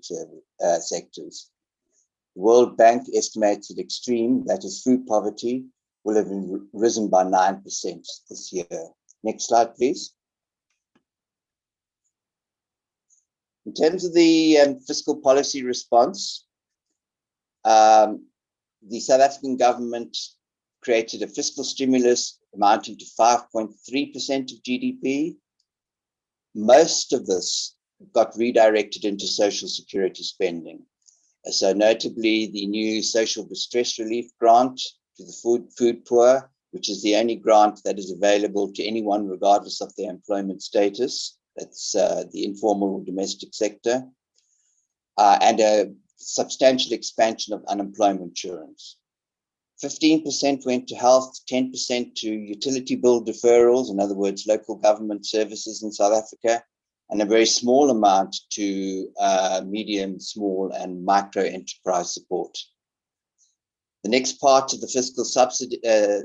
sectors. The World Bank estimates at extreme, that is food poverty, will have risen by 9% this year. Next slide, please. In terms of the fiscal policy response, the South African government created a fiscal stimulus amounting to 5.3% of GDP. Most of this got redirected into social security spending. So notably, the new social distress relief grant to the food poor, which is the only grant that is available to anyone regardless of their employment status. That's the informal or domestic sector, and a substantial expansion of unemployment insurance. 15% went to health, 10% to utility bill deferrals, in other words, local government services in South Africa, and a very small amount to medium, small, and micro enterprise support. The next part of the fiscal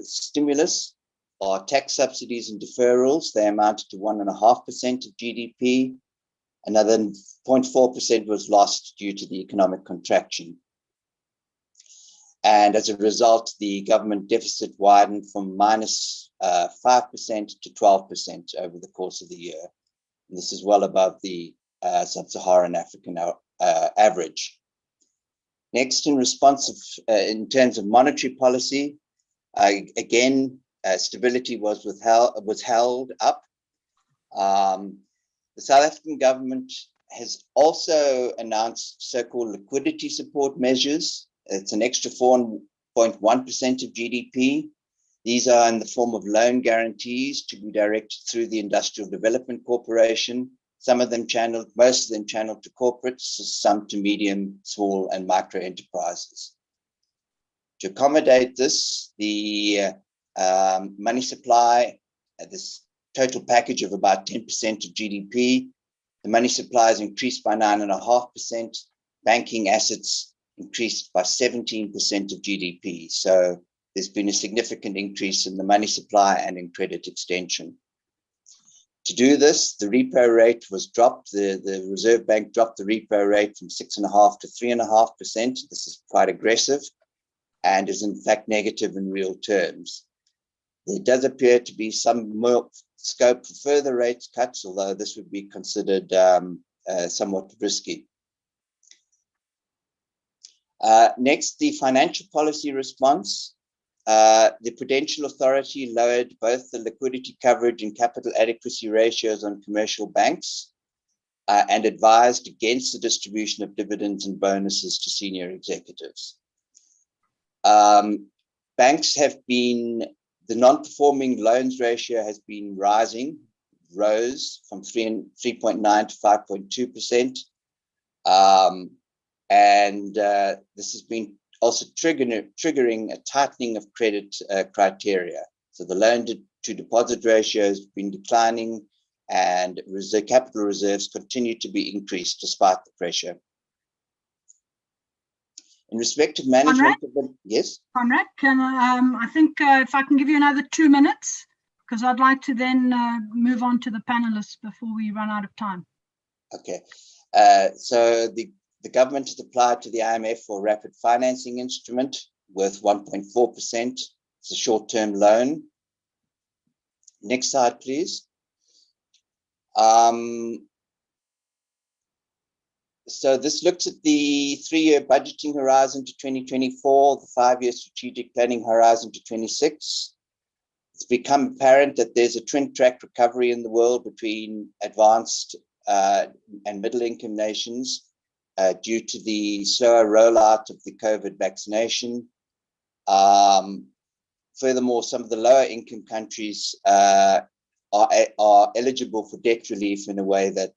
stimulus are tax subsidies and deferrals. They amounted to 1.5% of GDP. Another 0.4% was lost due to the economic contraction. And as a result, the government deficit widened from minus 5% to 12% over the course of the year. And this is well above the sub-Saharan African average. Next, in response in terms of monetary policy, again, stability was held up. The South African government has also announced so-called liquidity support measures. It's an extra 4.1% of GDP. These are in the form of loan guarantees to be directed through the Industrial Development Corporation. Some of them channeled, most of them channeled to corporates, some to medium, small, and micro enterprises. To accommodate this, the money supply, this total package of about 10% of GDP, the money supply has increased by 9.5%, banking assets increased by 17% of GDP. So there's been a significant increase in the money supply and in credit extension. To do this, the repo rate was dropped. The Reserve Bank dropped the repo rate from 6.5% to 3.5%. This is quite aggressive and is in fact negative in real terms. There does appear to be some more scope for further rate cuts, although this would be considered somewhat risky. Next, the financial policy response. The Prudential Authority lowered both the liquidity coverage and capital adequacy ratios on commercial banks and advised against the distribution of dividends and bonuses to senior executives. Banks have been, the non-performing loans ratio has been rose from 3.9 to 5.2%. And this has been also triggering a tightening of credit criteria. So the loan to deposit ratio has been declining, and capital reserves continue to be increased despite the pressure. In respect of management, yes? Conrad, can I think if I can give you another 2 minutes, because I'd like to then move on to the panelists before we run out of time. Okay. So the government has applied to the IMF for a rapid financing instrument worth 1.4%. It's a short-term loan. Next slide, please. So this looks at the 3-year budgeting horizon to 2024, the 5-year strategic planning horizon to 26. It's become apparent that there's a twin track recovery in the world between advanced and middle income nations due to the slower rollout of the COVID vaccination. Furthermore, some of the lower income countries are eligible for debt relief in a way that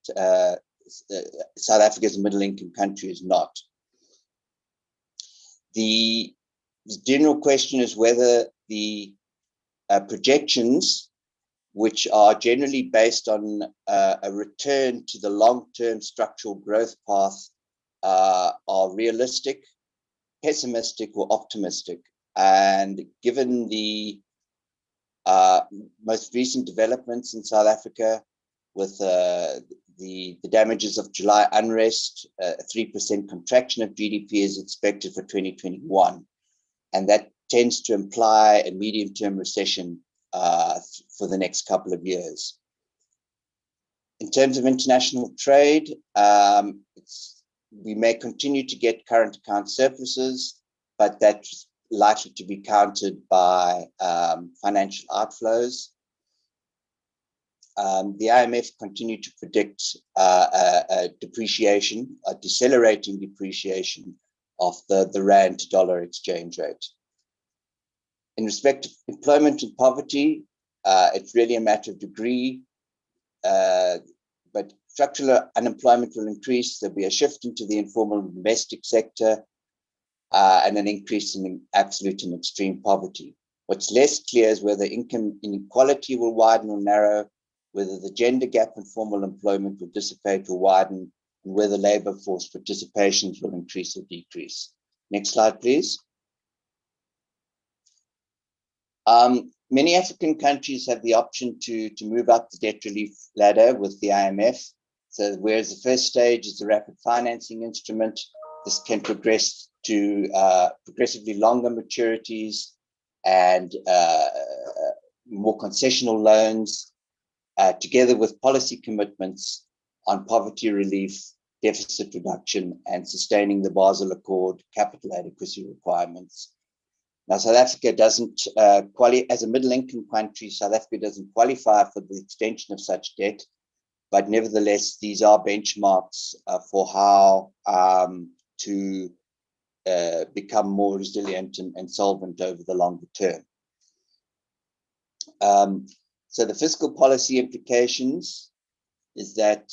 South Africa as a middle income country is not. The general question is whether the projections, which are generally based on a return to the long-term structural growth path, are realistic, pessimistic, or optimistic. And given the most recent developments in South Africa with the damages of July unrest, a 3% contraction of GDP is expected for 2021. And that tends to imply a medium-term recession for the next couple of years. In terms of international trade, we may continue to get current account surpluses, but that's likely to be countered by financial outflows. The IMF continued to predict a decelerating depreciation of the rand to dollar exchange rate. In respect of employment and poverty, it's really a matter of degree, but structural unemployment will increase. There'll be a shift into the informal domestic sector and an increase in absolute and extreme poverty. What's less clear is whether income inequality will widen or narrow, whether the gender gap in formal employment will dissipate or widen, and whether labor force participations will increase or decrease. Next slide, please. Many African countries have the option to move up the debt relief ladder with the IMF. So whereas the first stage is a rapid financing instrument, this can progress to progressively longer maturities and more concessional loans, together with policy commitments on poverty relief, deficit reduction, and sustaining the Basel Accord capital adequacy requirements. Now, South Africa doesn't as a middle-income country, South Africa doesn't qualify for the extension of such debt, but nevertheless, these are benchmarks for how to become more resilient and solvent over the longer term. So the fiscal policy implications is that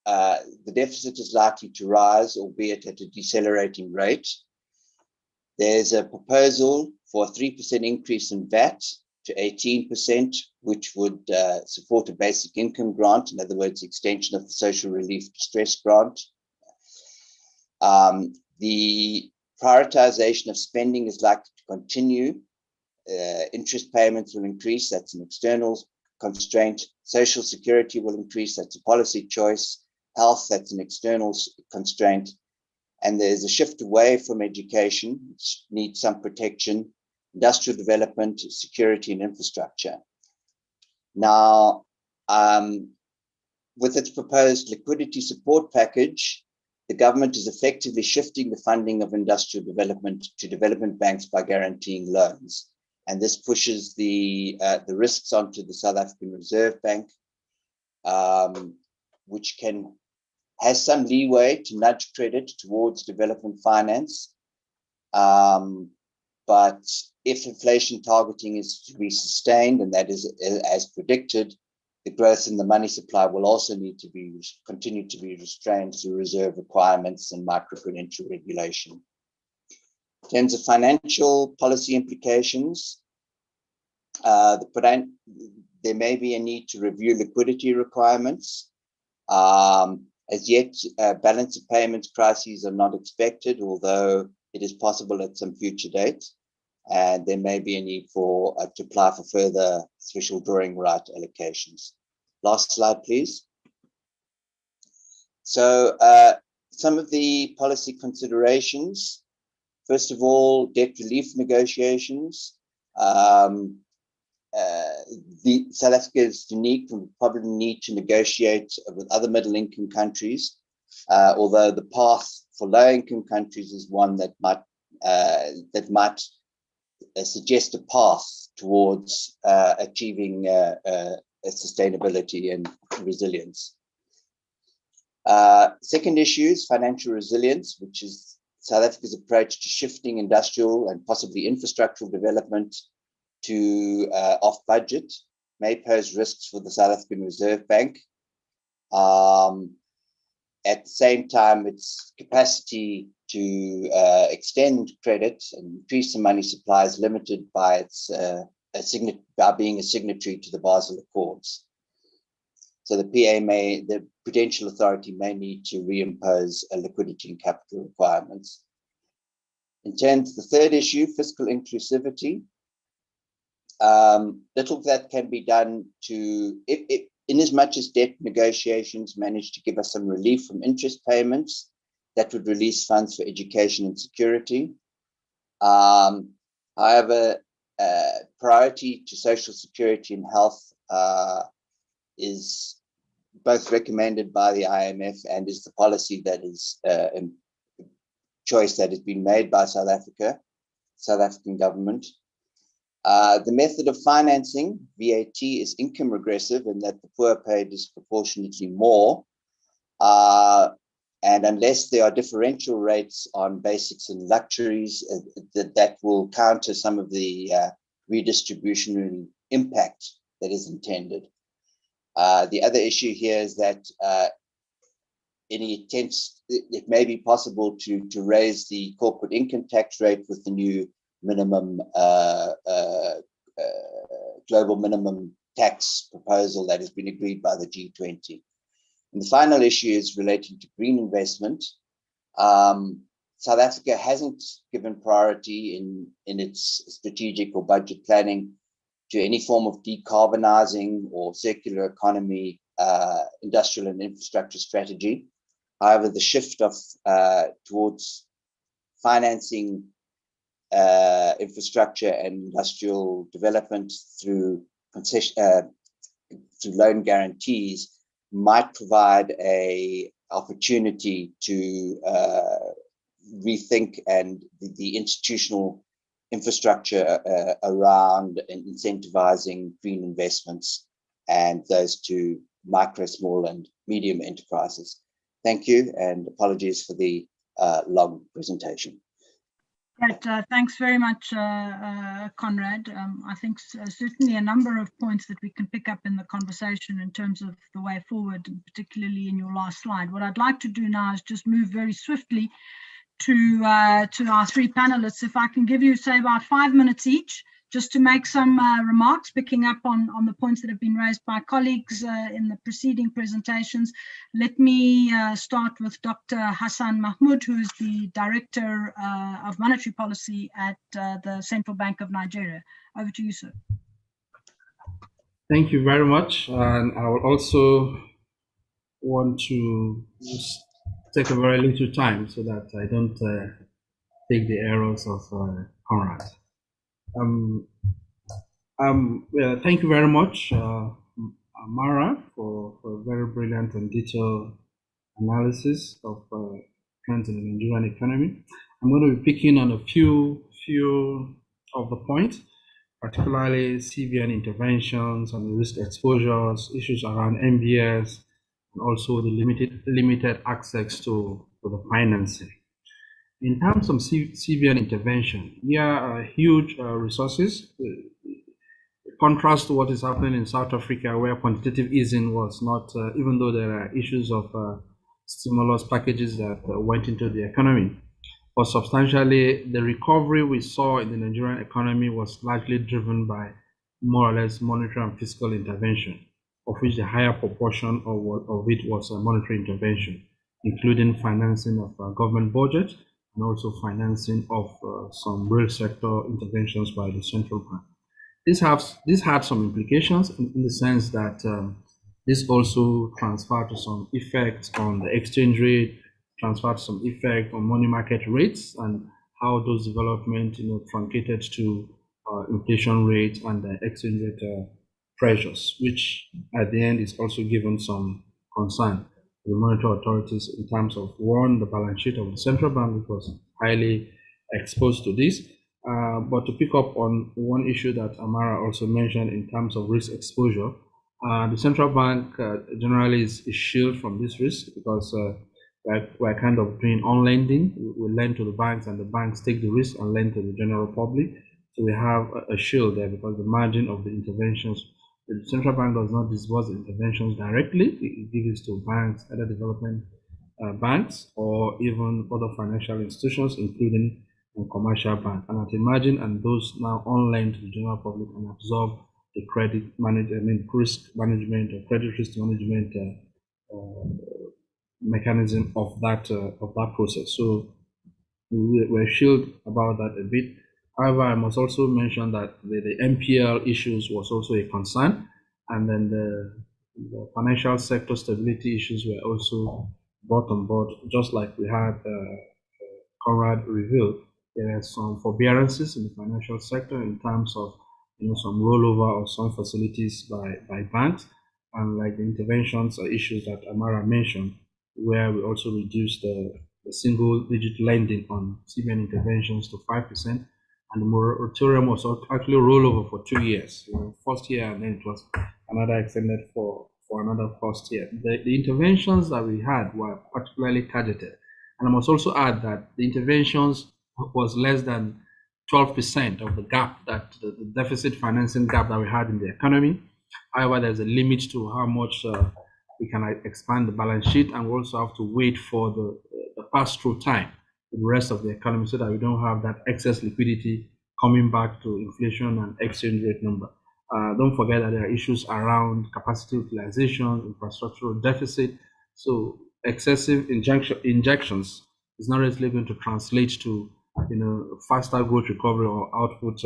the deficit is likely to rise, albeit at a decelerating rate. There's a proposal for a 3% increase in VAT to 18%, which would support a basic income grant, in other words, extension of the social relief distress grant. The prioritization of spending is likely to continue. Interest payments will increase, that's an external constraint. Social security will increase, that's a policy choice. Health, that's an external constraint. And there's a shift away from education, which needs some protection, industrial development, security, and infrastructure. Now, with its proposed liquidity support package, the government is effectively shifting the funding of industrial development to development banks by guaranteeing loans. And this pushes the risks onto the South African Reserve Bank, which has some leeway to nudge credit towards development finance. But if inflation targeting is to be sustained, and that is as predicted, the growth in the money supply will also need to be continue to be restrained through reserve requirements and microprudential regulation. In terms of financial policy implications, there may be a need to review liquidity requirements. As yet, balance of payments crises are not expected, although it is possible at some future date. And there may be a need for to apply for further special drawing right allocations. Last slide, please. So some of the policy considerations. First of all, debt relief negotiations. South Africa is unique and probably need to negotiate with other middle-income countries, although the path for low-income countries is one that might suggest a path towards achieving sustainability and resilience. Second issue is financial resilience, which is South Africa's approach to shifting industrial and possibly infrastructural development to off budget may pose risks for the South African Reserve Bank. At the same time, its capacity to extend credit and increase the money supply is limited by by being a signatory to the Basel Accords. So the Prudential Authority may need to reimpose liquidity and capital requirements. In terms of the third issue, fiscal inclusivity, little of that can be done in as much as debt negotiations manage to give us some relief from interest payments that would release funds for education and security. However, priority to social security and health is both recommended by the IMF and is the policy that is choice that has been made by South African government. The method of financing, VAT, is income regressive in that the poor pay disproportionately more. And unless there are differential rates on basics and luxuries, that will counter some of the redistributionary impact that is intended. The other issue here is that any attempts, it may be possible to raise the corporate income tax rate with the new minimum global minimum tax proposal that has been agreed by the G20. And the final issue is relating to green investment. South Africa hasn't given priority in its strategic or budget planning to any form of decarbonizing or circular economy industrial and infrastructure strategy. However, the shift towards financing infrastructure and industrial development through loan guarantees might provide an opportunity to rethink and the institutional infrastructure around incentivizing green investments and those to micro, small, and medium enterprises. Thank you, and apologies for the long presentation. Great, thanks very much, Conrad. I think certainly a number of points that we can pick up in the conversation in terms of the way forward, and particularly in your last slide. What I'd like to do now is just move very swiftly to our three panelists. If I can give you, say, about 5 minutes each, just to make some remarks, picking up on the points that have been raised by colleagues in the preceding presentations. Let me start with Dr. Hassan Mahmoud, who is the Director of Monetary Policy at the Central Bank of Nigeria. Over to you, sir. Thank you very much. And I will also want to take a very little time so that I don't take the errors of Conrad. Thank you very much, Mara, for a very brilliant and detailed analysis of trends in the Nigerian economy. I'm going to be picking on a few of the points, particularly CBN interventions and risk exposures, issues around MBS, and also the limited access to the financing. In terms of CBN intervention, here are huge resources. contrast to what is happening in South Africa, where quantitative easing was not, even though there are issues of stimulus packages that went into the economy. But substantially, the recovery we saw in the Nigerian economy was largely driven by more or less monetary and fiscal intervention, of which the higher proportion of it was monetary intervention, including financing of government budget and also financing of some real sector interventions by the central bank. This had some implications in the sense that this also transferred to some effect on the exchange rate, transferred some effect on money market rates, and how those developments, truncated to inflation rate and the exchange rate pressures, which at the end is also given some concern to the monetary authorities in terms of, one, the balance sheet of the central bank, which was highly exposed to this. But to pick up on one issue that Amara also mentioned in terms of risk exposure, the central bank generally is a shield from this risk because we're kind of doing on lending. We lend to the banks and the banks take the risk and lend to the general public. So we have a shield there because the margin of the interventions, the central bank does not disburse interventions directly. It gives it to banks, other development banks, or even other financial institutions, including commercial bank, and at a margin, and those now on lend to the general public and absorb the credit management, risk management, or credit risk management mechanism of that process. So we're shielded about that a bit. However, I must also mention that the NPL issues was also a concern, and then the financial sector stability issues were also brought on board, just like we had Conrad revealed. There are some forbearances in the financial sector in terms of some rollover of some facilities by banks, and like the interventions or issues that Amara mentioned, where we also reduced the single-digit lending on CBN interventions to 5%, and the moratorium was actually rollover for 2 years. First year, and then it was another extended for another first year. The interventions that we had were particularly targeted, and I must also add that the interventions was less than 12% of the gap, that the deficit financing gap that we had in the economy. However, there's a limit to how much we can expand the balance sheet, and we also have to wait for the pass-through time with the rest of the economy so that we don't have that excess liquidity coming back to inflation and exchange rate number. Don't forget that there are issues around capacity utilization, infrastructural deficit. So excessive injections is not necessarily going to translate to faster growth recovery or output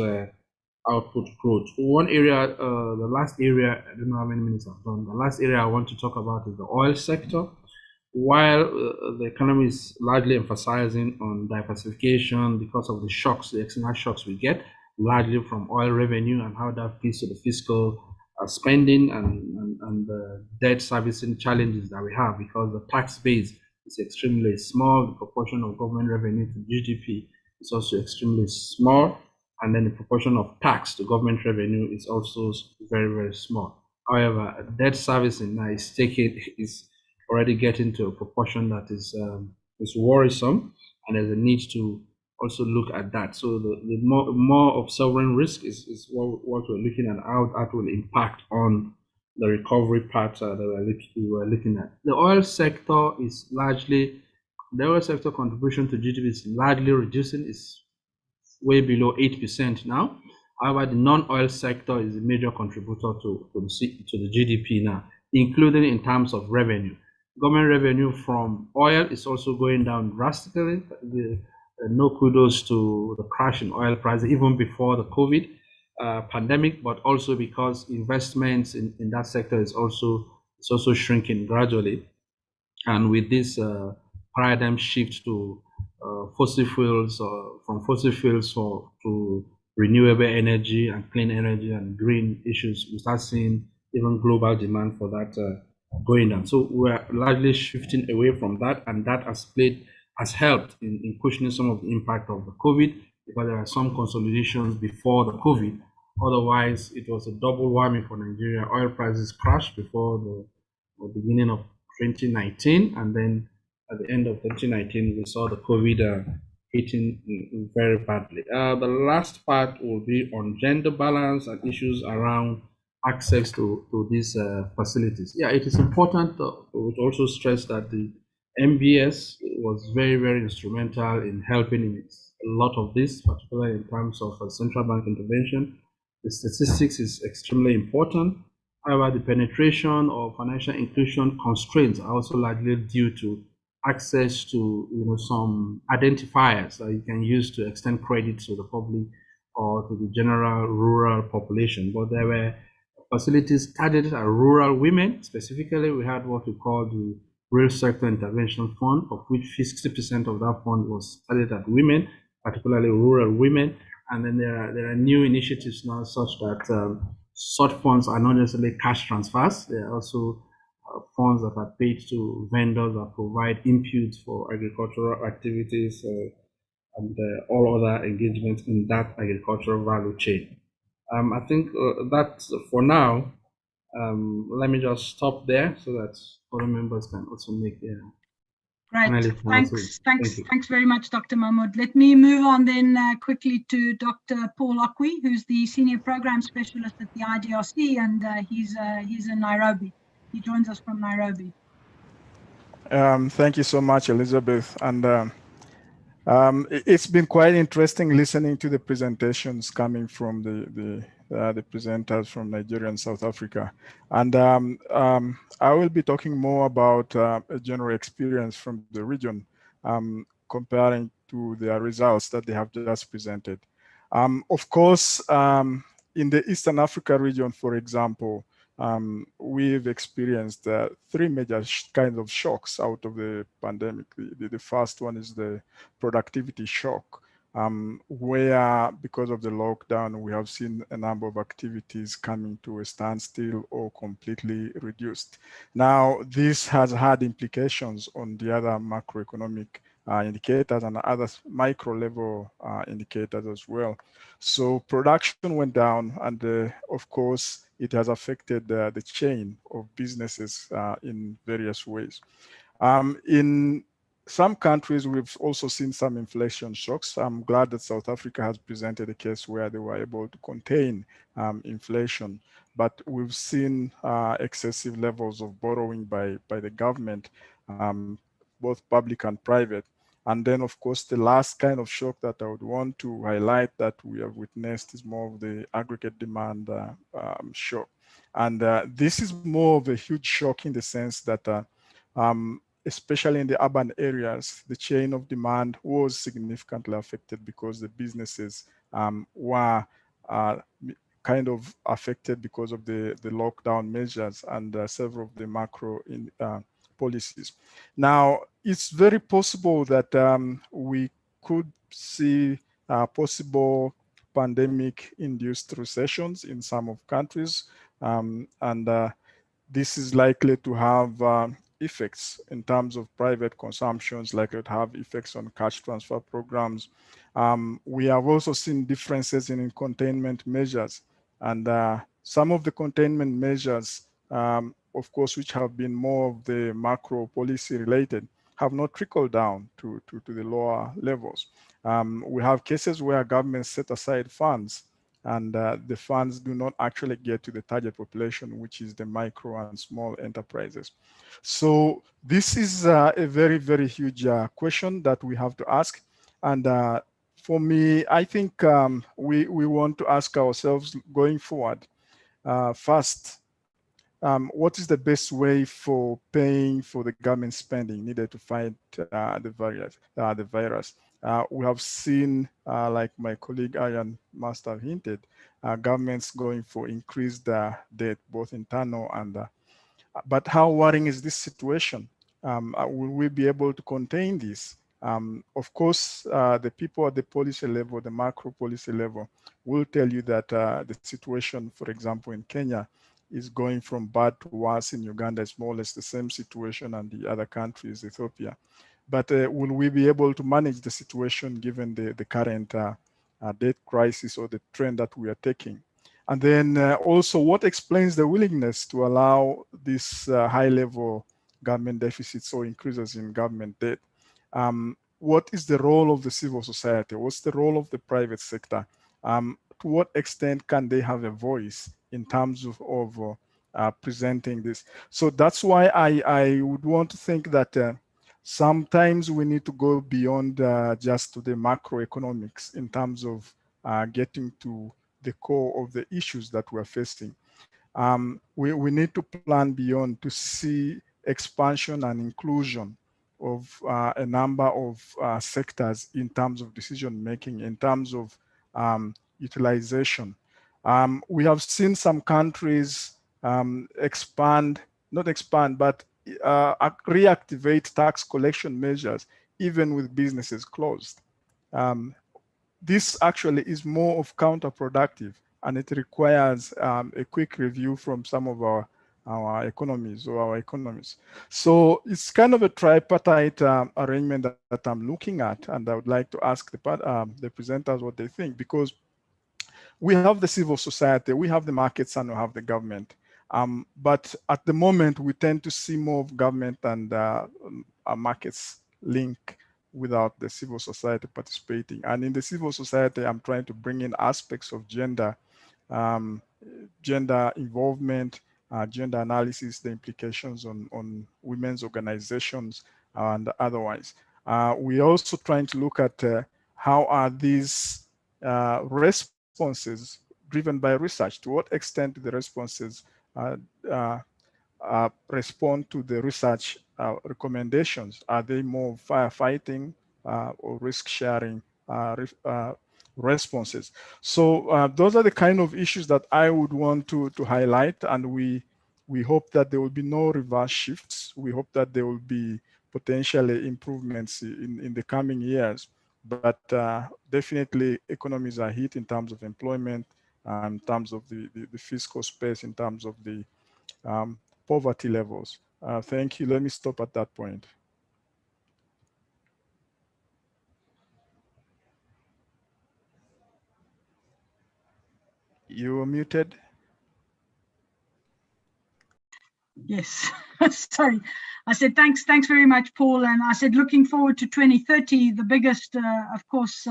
growth. One area, the last area, I don't know how many minutes I've done. The last area I want to talk about is the oil sector. While the economy is largely emphasizing on diversification because of the shocks, the external shocks we get, largely from oil revenue and how that feeds to the fiscal spending and the debt servicing challenges that we have, because the tax base is extremely small, the proportion of government revenue to GDP is also extremely small, and then the proportion of tax to government revenue is also very, very small. However, debt servicing now is already getting to a proportion that is worrisome, and there's a need to also look at that. So the more of sovereign risk is what we're looking at, how that will impact on the recovery part that we were looking at. The oil sector contribution to GDP is largely reducing. It's way below 8% now. However, the non-oil sector is a major contributor to the GDP now, including in terms of revenue. Government revenue from oil is also going down drastically. No kudos to the crash in oil prices even before the COVID pandemic, but also because investments in that sector is also shrinking gradually. And with this paradigm shift to fossil fuels, from fossil fuels to renewable energy and clean energy and green issues, we start seeing even global demand for that going down. So we're largely shifting away from that, and that has helped in cushioning some of the impact of the COVID, because there are some consolidations before the COVID. Otherwise, it was a double whammy for Nigeria. Oil prices crashed before the beginning of 2019, and then at the end of 2019, we saw the COVID hitting very badly. The last part will be on gender balance and issues around access to these facilities. Yeah, it is important to also stress that the MBS was very, very instrumental in helping in a lot of this, particularly in terms of central bank intervention. The statistics is extremely important. However, the penetration of financial inclusion constraints are also largely due to access to some identifiers that you can use to extend credit to the public or to the general rural population. But there were facilities targeted at rural women. Specifically, we had what we call the Rural Sector Intervention Fund, of which 60% of that fund was targeted at women, particularly rural women. And then there are new initiatives now such that such funds are not necessarily cash transfers. They are also funds that are paid to vendors that provide inputs for agricultural activities and all other engagements in that agricultural value chain. I think that's for now. Let me just stop there so that other members can also make their Great. Thanks very much, Dr. Mahmoud. Let me move on then quickly to Dr. Paul Lockwe, who's the Senior Program Specialist at the IDRC, and he's in Nairobi. He joins us from Nairobi. Thank you so much, Elizabeth. And it's been quite interesting listening to the presentations coming from the presenters from Nigeria and South Africa. And I will be talking more about a general experience from the region, comparing to their results that they have just presented. Of course, in the Eastern Africa region, for example, we've experienced three major kinds of shocks out of the pandemic. The first one is the productivity shock, where because of the lockdown, we have seen a number of activities coming to a standstill or completely reduced. Now, this has had implications on the other macroeconomic indicators and other micro level indicators as well. So production went down, and of course, it has affected the chain of businesses in various ways. In some countries, we've also seen some inflation shocks. I'm glad that South Africa has presented a case where they were able to contain inflation, but we've seen excessive levels of borrowing by the government, both public and private. And then, of course, the last kind of shock that I would want to highlight that we have witnessed is more of the aggregate demand shock. And this is more of a huge shock in the sense that especially in the urban areas, the chain of demand was significantly affected because the businesses were kind of affected because of the lockdown measures and several of the macro policies. Now, it's very possible that we could see possible pandemic-induced recessions in some of countries, and this is likely to have effects in terms of private consumptions, likely to have effects on cash transfer programs. We have also seen differences in containment measures, and some of the containment measures, of course, which have been more of the macro policy related, have not trickled down to the lower levels. We have cases where governments set aside funds, and the funds do not actually get to the target population, which is the micro and small enterprises. So this is a very, very huge question that we have to ask. And for me, I think we want to ask ourselves going forward, first, what is the best way for paying for the government spending needed to fight the virus? We have seen, like my colleague Ian must have hinted, governments going for increased debt, both internal and, but how worrying is this situation? Will we be able to contain this? Of course, the people at the policy level, the macro policy level, will tell you that the situation, for example, in Kenya, is going from bad to worse. In Uganda, it's more or less the same situation, and the other countries, Ethiopia. But will we be able to manage the situation given the current debt crisis or the trend that we are taking? And then also, what explains the willingness to allow this high level government deficits or increases in government debt? what is the role of the civil society? What's the role of the private sector? To what extent can they have a voice in terms of presenting this? So that's why I would want to think that sometimes we need to go beyond just to the macroeconomics in terms of getting to the core of the issues that we're facing. We need to plan beyond to see expansion and inclusion of a number of sectors in terms of decision making, in terms of utilization. We have seen some countries not expand, but reactivate tax collection measures, even with businesses closed. This actually is more of counterproductive, and it requires a quick review from some of our economies or our economies. So it's kind of a tripartite arrangement that I'm looking at, and I would like to ask the presenters what they think, because we have the civil society, we have the markets, and we have the government. But at the moment, we tend to see more of government and markets link without the civil society participating. And in the civil society, I'm trying to bring in aspects of gender, gender involvement, gender analysis, the implications on women's organizations and otherwise. We're also trying to look at how are these responses driven by research? To what extent do the responses respond to the research recommendations? Are they more firefighting or risk sharing responses? So those are the kind of issues that I would want to highlight, and we hope that there will be no reverse shifts. We hope that there will be potentially improvements in the coming years, but definitely economies are hit in terms of employment, in terms of the fiscal space, in terms of the poverty levels. Thank you. Let me stop at that point. You are muted. Yes, sorry. I said, thanks very much, Paul. And I said, looking forward to 2030, the biggest, of course,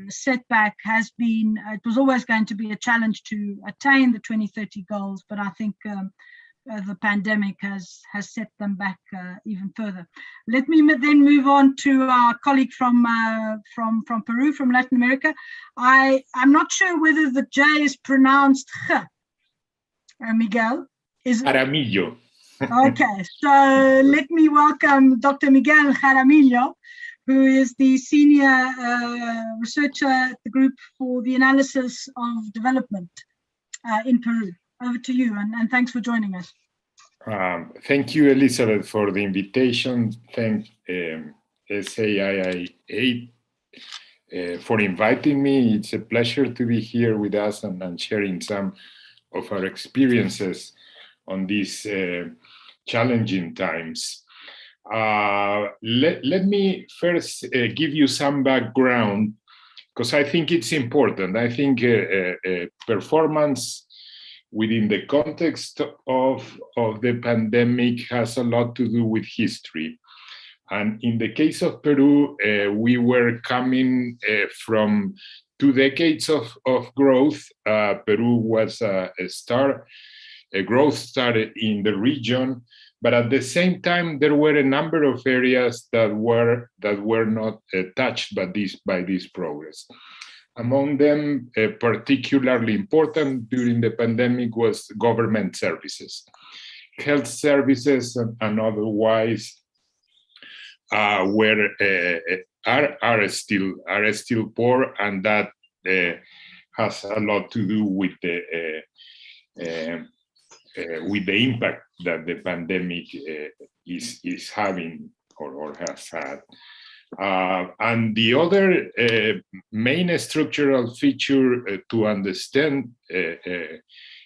setback has been, it was always going to be a challenge to attain the 2030 goals, but I think the pandemic has set them back even further. Let me then move on to our colleague from Peru, from Latin America. I'm not sure whether the J is pronounced J, Miguel. Jaramillo. Okay, so let me welcome Dr. Miguel Jaramillo, who is the senior researcher at the Group for the Analysis of Development in Peru. Over to you, and thanks for joining us. Thank you, Elizabeth, for the invitation. Thank SAIIA for inviting me. It's a pleasure to be here with us and sharing some of our experiences on these challenging times. Let me first give you some background, because I think it's important. I think performance within the context of the pandemic has a lot to do with history. And in the case of Peru, we were coming from 2 decades of growth. Peru was a growth started in the region, but at the same time, there were a number of areas that were not touched by this progress. Among them, particularly important during the pandemic was government services. Health services and otherwise are still poor, and that has a lot to do with the impact that the pandemic is having or has had. And the other main structural feature to understand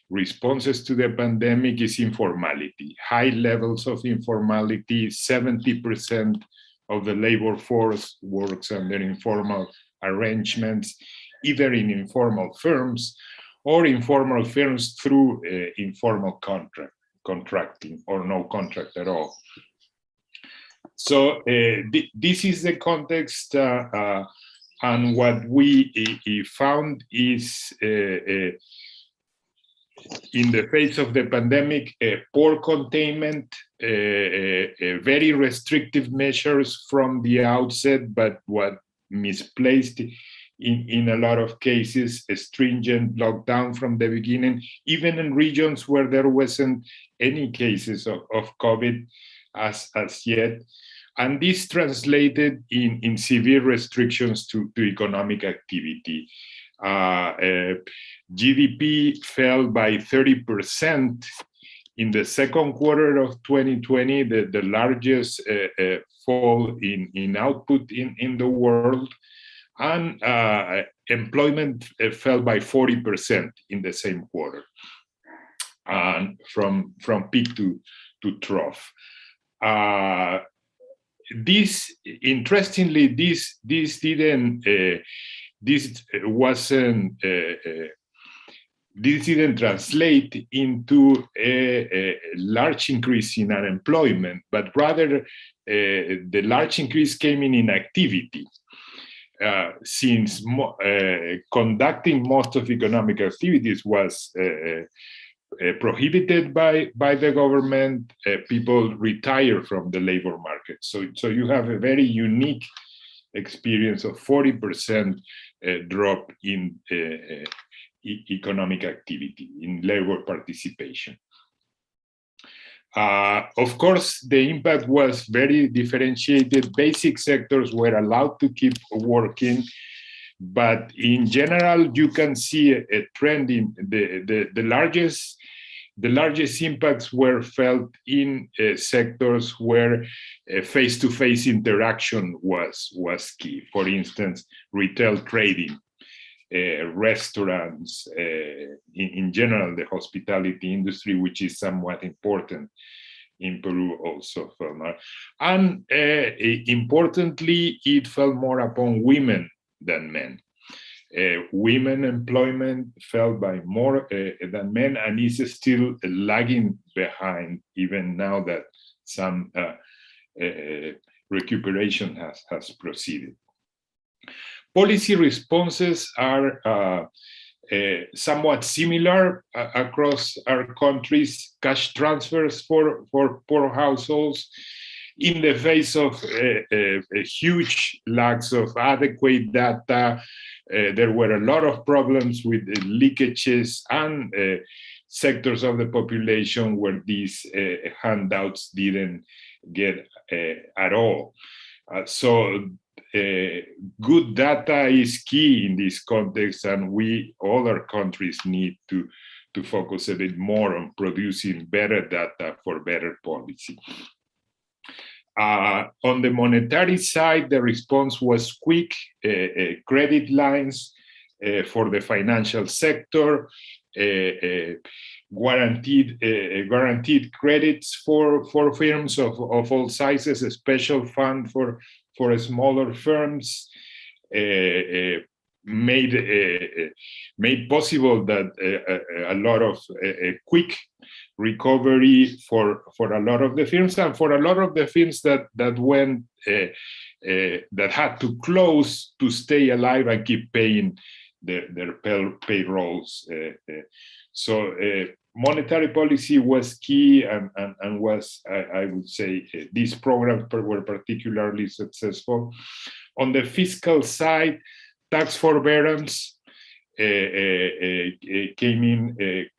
responses to the pandemic is informality. High levels of informality. 70% of the labor force works under informal arrangements, either in informal firms or informal firms through informal contracting or no contract at all. So this is the context, and what we found is in the face of the pandemic, poor containment, very restrictive measures from the outset, but what misplaced in a lot of cases, a stringent lockdown from the beginning, even in regions where there wasn't any cases of COVID as yet. And this translated in severe restrictions to economic activity. GDP fell by 30% in the second quarter of 2020, the largest fall in output in the world, and employment fell by 40% in the same quarter, and from peak to trough. This, interestingly, this didn't translate into a large increase in unemployment, but rather the large increase came in inactivity. Since conducting most of economic activities was prohibited by the government, people retire from the labor market. So you have a very unique experience of 40% drop in economic activity, in labor participation. Of course, the impact was very differentiated. Basic sectors were allowed to keep working, but in general, you can see a trend in the largest impacts were felt in sectors where face-to-face interaction was key. For instance, retail trading, restaurants, in general, the hospitality industry, which is somewhat important in Peru also. And importantly, it fell more upon women than men. Women employment fell by more than men, and is still lagging behind even now that some recuperation has proceeded. Policy responses are somewhat similar across our countries. Cash transfers for poor households in the face of huge lacks of adequate data. There were a lot of problems with leakages and sectors of the population where these handouts didn't get at all. So good data is key in this context, and all our countries need to focus a bit more on producing better data for better policy. On the monetary side, the response was quick. Credit lines for the financial sector, guaranteed credits for firms of all sizes, a special fund for smaller firms, made possible that a lot of quick recovery for a lot of the firms, and for a lot of the firms that went that had to close to stay alive and keep paying their payrolls. So monetary policy was key, and was, I would say, these programs were particularly successful. On the fiscal side, tax forbearance came in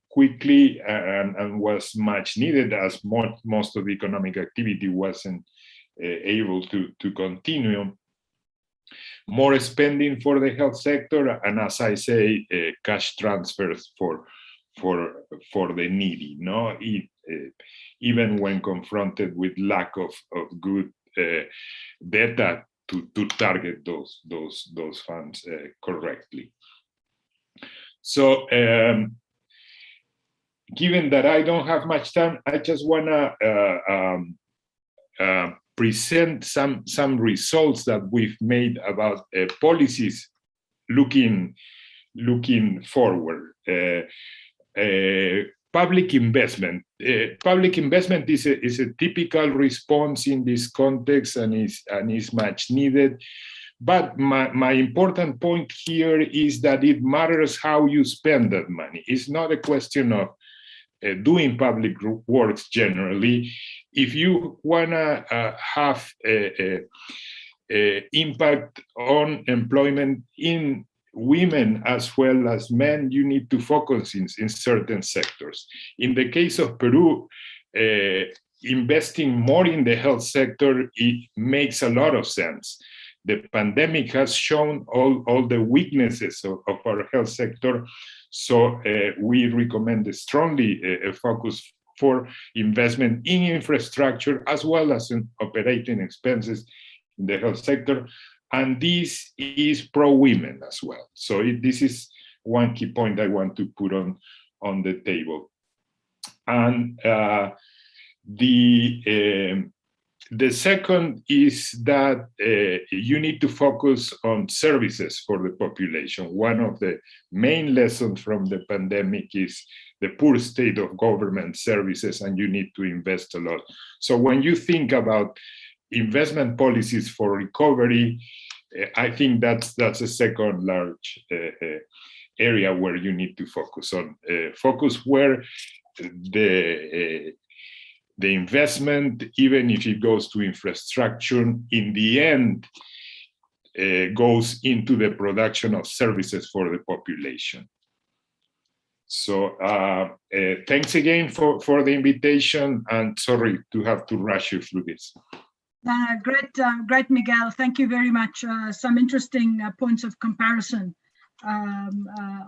quickly and was much needed, as most of the economic activity wasn't able to continue. More spending for the health sector, and as I say, cash transfers for the needy. No, even when confronted with lack of good data to target those funds correctly. So, given that I don't have much time, I just want to present some results that we've made about policies looking forward. public investment. Public investment is a typical response in this context and is much needed. But my important point here is that it matters how you spend that money. It's not a question of doing public works generally. If you wanna have impact on employment in women as well as men, you need to focus in certain sectors. In the case of Peru, investing more in the health sector, it makes a lot of sense. The pandemic has shown all the weaknesses of our health sector, so we recommend strongly a focus for investment in infrastructure as well as in operating expenses in the health sector. And this is pro-women as well. So this is one key point I want to put on the table. And the second is that you need to focus on services for the population. One of the main lessons from the pandemic is the poor state of government services, and you need to invest a lot. So when you think about investment policies for recovery, I think that's a second large area where you need to focus on. Focus where the investment, even if it goes to infrastructure, in the end goes into the production of services for the population. So thanks again for the invitation, and sorry to have to rush you through this. Great, Miguel. Thank you very much. Some interesting points of comparison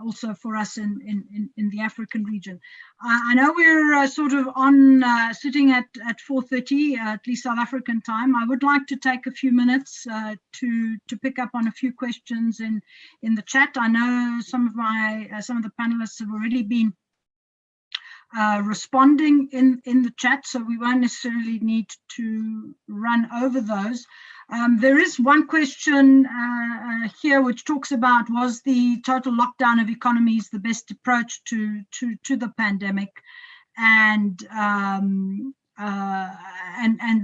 also for us in the African region. I know we're sort of on sitting at 4:30, at least South African time. I would like to take a few minutes to pick up on a few questions in the chat. I know some of the panelists have already been responding in the chat, so we won't necessarily need to run over those. There is one question here which talks about, was the total lockdown of economies the best approach to the pandemic, and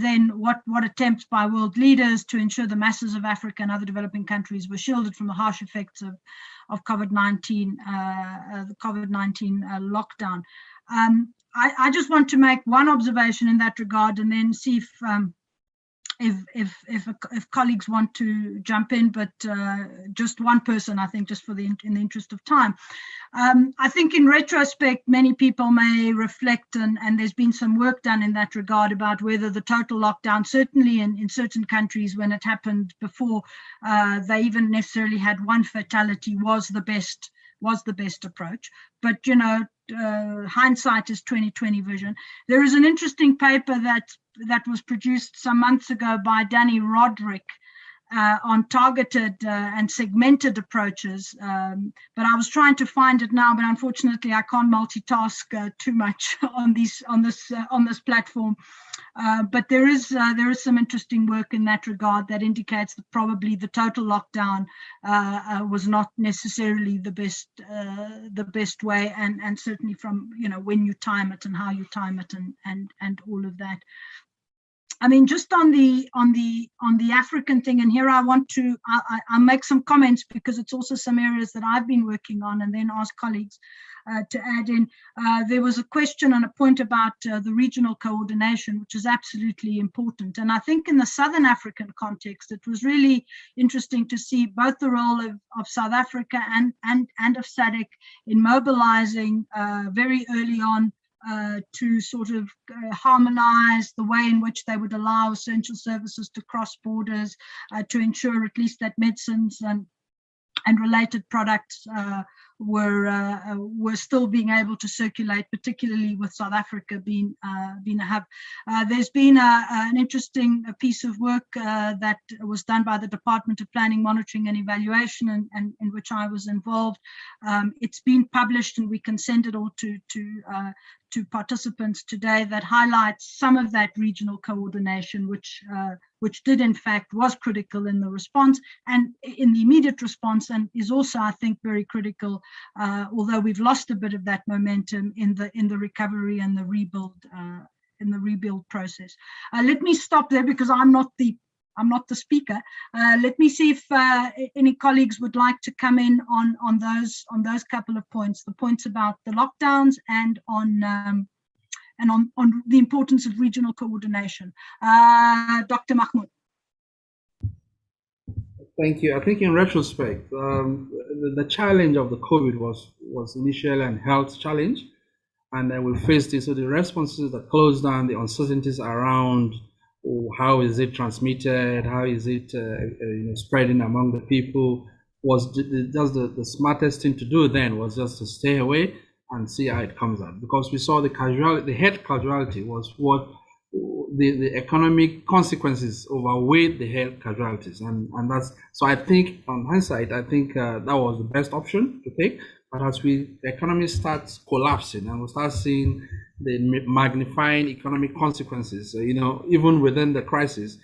then what attempts by world leaders to ensure the masses of Africa and other developing countries were shielded from the harsh effects of COVID-19, the COVID-19 lockdown. I just want to make one observation in that regard, and then see if colleagues want to jump in, but just one person, I think, just in the interest of time. I think in retrospect, many people may reflect, and there's been some work done in that regard, about whether the total lockdown, certainly in certain countries when it happened before they even necessarily had one fatality, was the best approach. But hindsight is 20/20 vision. There is an interesting paper that was produced some months ago by Danny Roderick on targeted and segmented approaches. But I was trying to find it now, but unfortunately I can't multitask too much on this platform. But there is some interesting work in that regard that indicates that probably the total lockdown was not necessarily the best way, and certainly from when you time it and how you time it and all of that. I mean, just on the African thing, and here I want to I'll make some comments because it's also some areas that I've been working on, and then ask colleagues to add in. There was a question and a point about the regional coordination, which is absolutely important. And I think in the Southern African context, it was really interesting to see both the role of South Africa and of SADC in mobilizing very early on to sort of harmonize the way in which they would allow essential services to cross borders, to ensure at least that medicines and related products were still being able to circulate, particularly with South Africa being a hub. There's been an interesting piece of work that was done by the Department of Planning, Monitoring and Evaluation, and in which I was involved. It's been published, and we can send it all to participants today, that highlights some of that regional coordination, which did in fact was critical in the response and in the immediate response, and is also, I think, very critical although we've lost a bit of that momentum in the recovery and the rebuild process. Let me stop there because I'm not the speaker. Let me see if any colleagues would like to come in on those couple of points, the points about the lockdowns and on the importance of regional coordination. Dr. Mahmoud. Thank you. I think in retrospect, the challenge of the COVID was initially a health challenge, and then we faced it. So the responses that closed down, the uncertainties around how is it transmitted, how is it spreading among the people, was just the smartest thing to do then was just to stay away and see how it comes out, because we saw the health casualty was what the economic consequences overweighed the health casualties, and that's so. I think on hindsight, I think that was the best option to take. But as the economy starts collapsing and we start seeing the magnifying economic consequences, even within the crisis,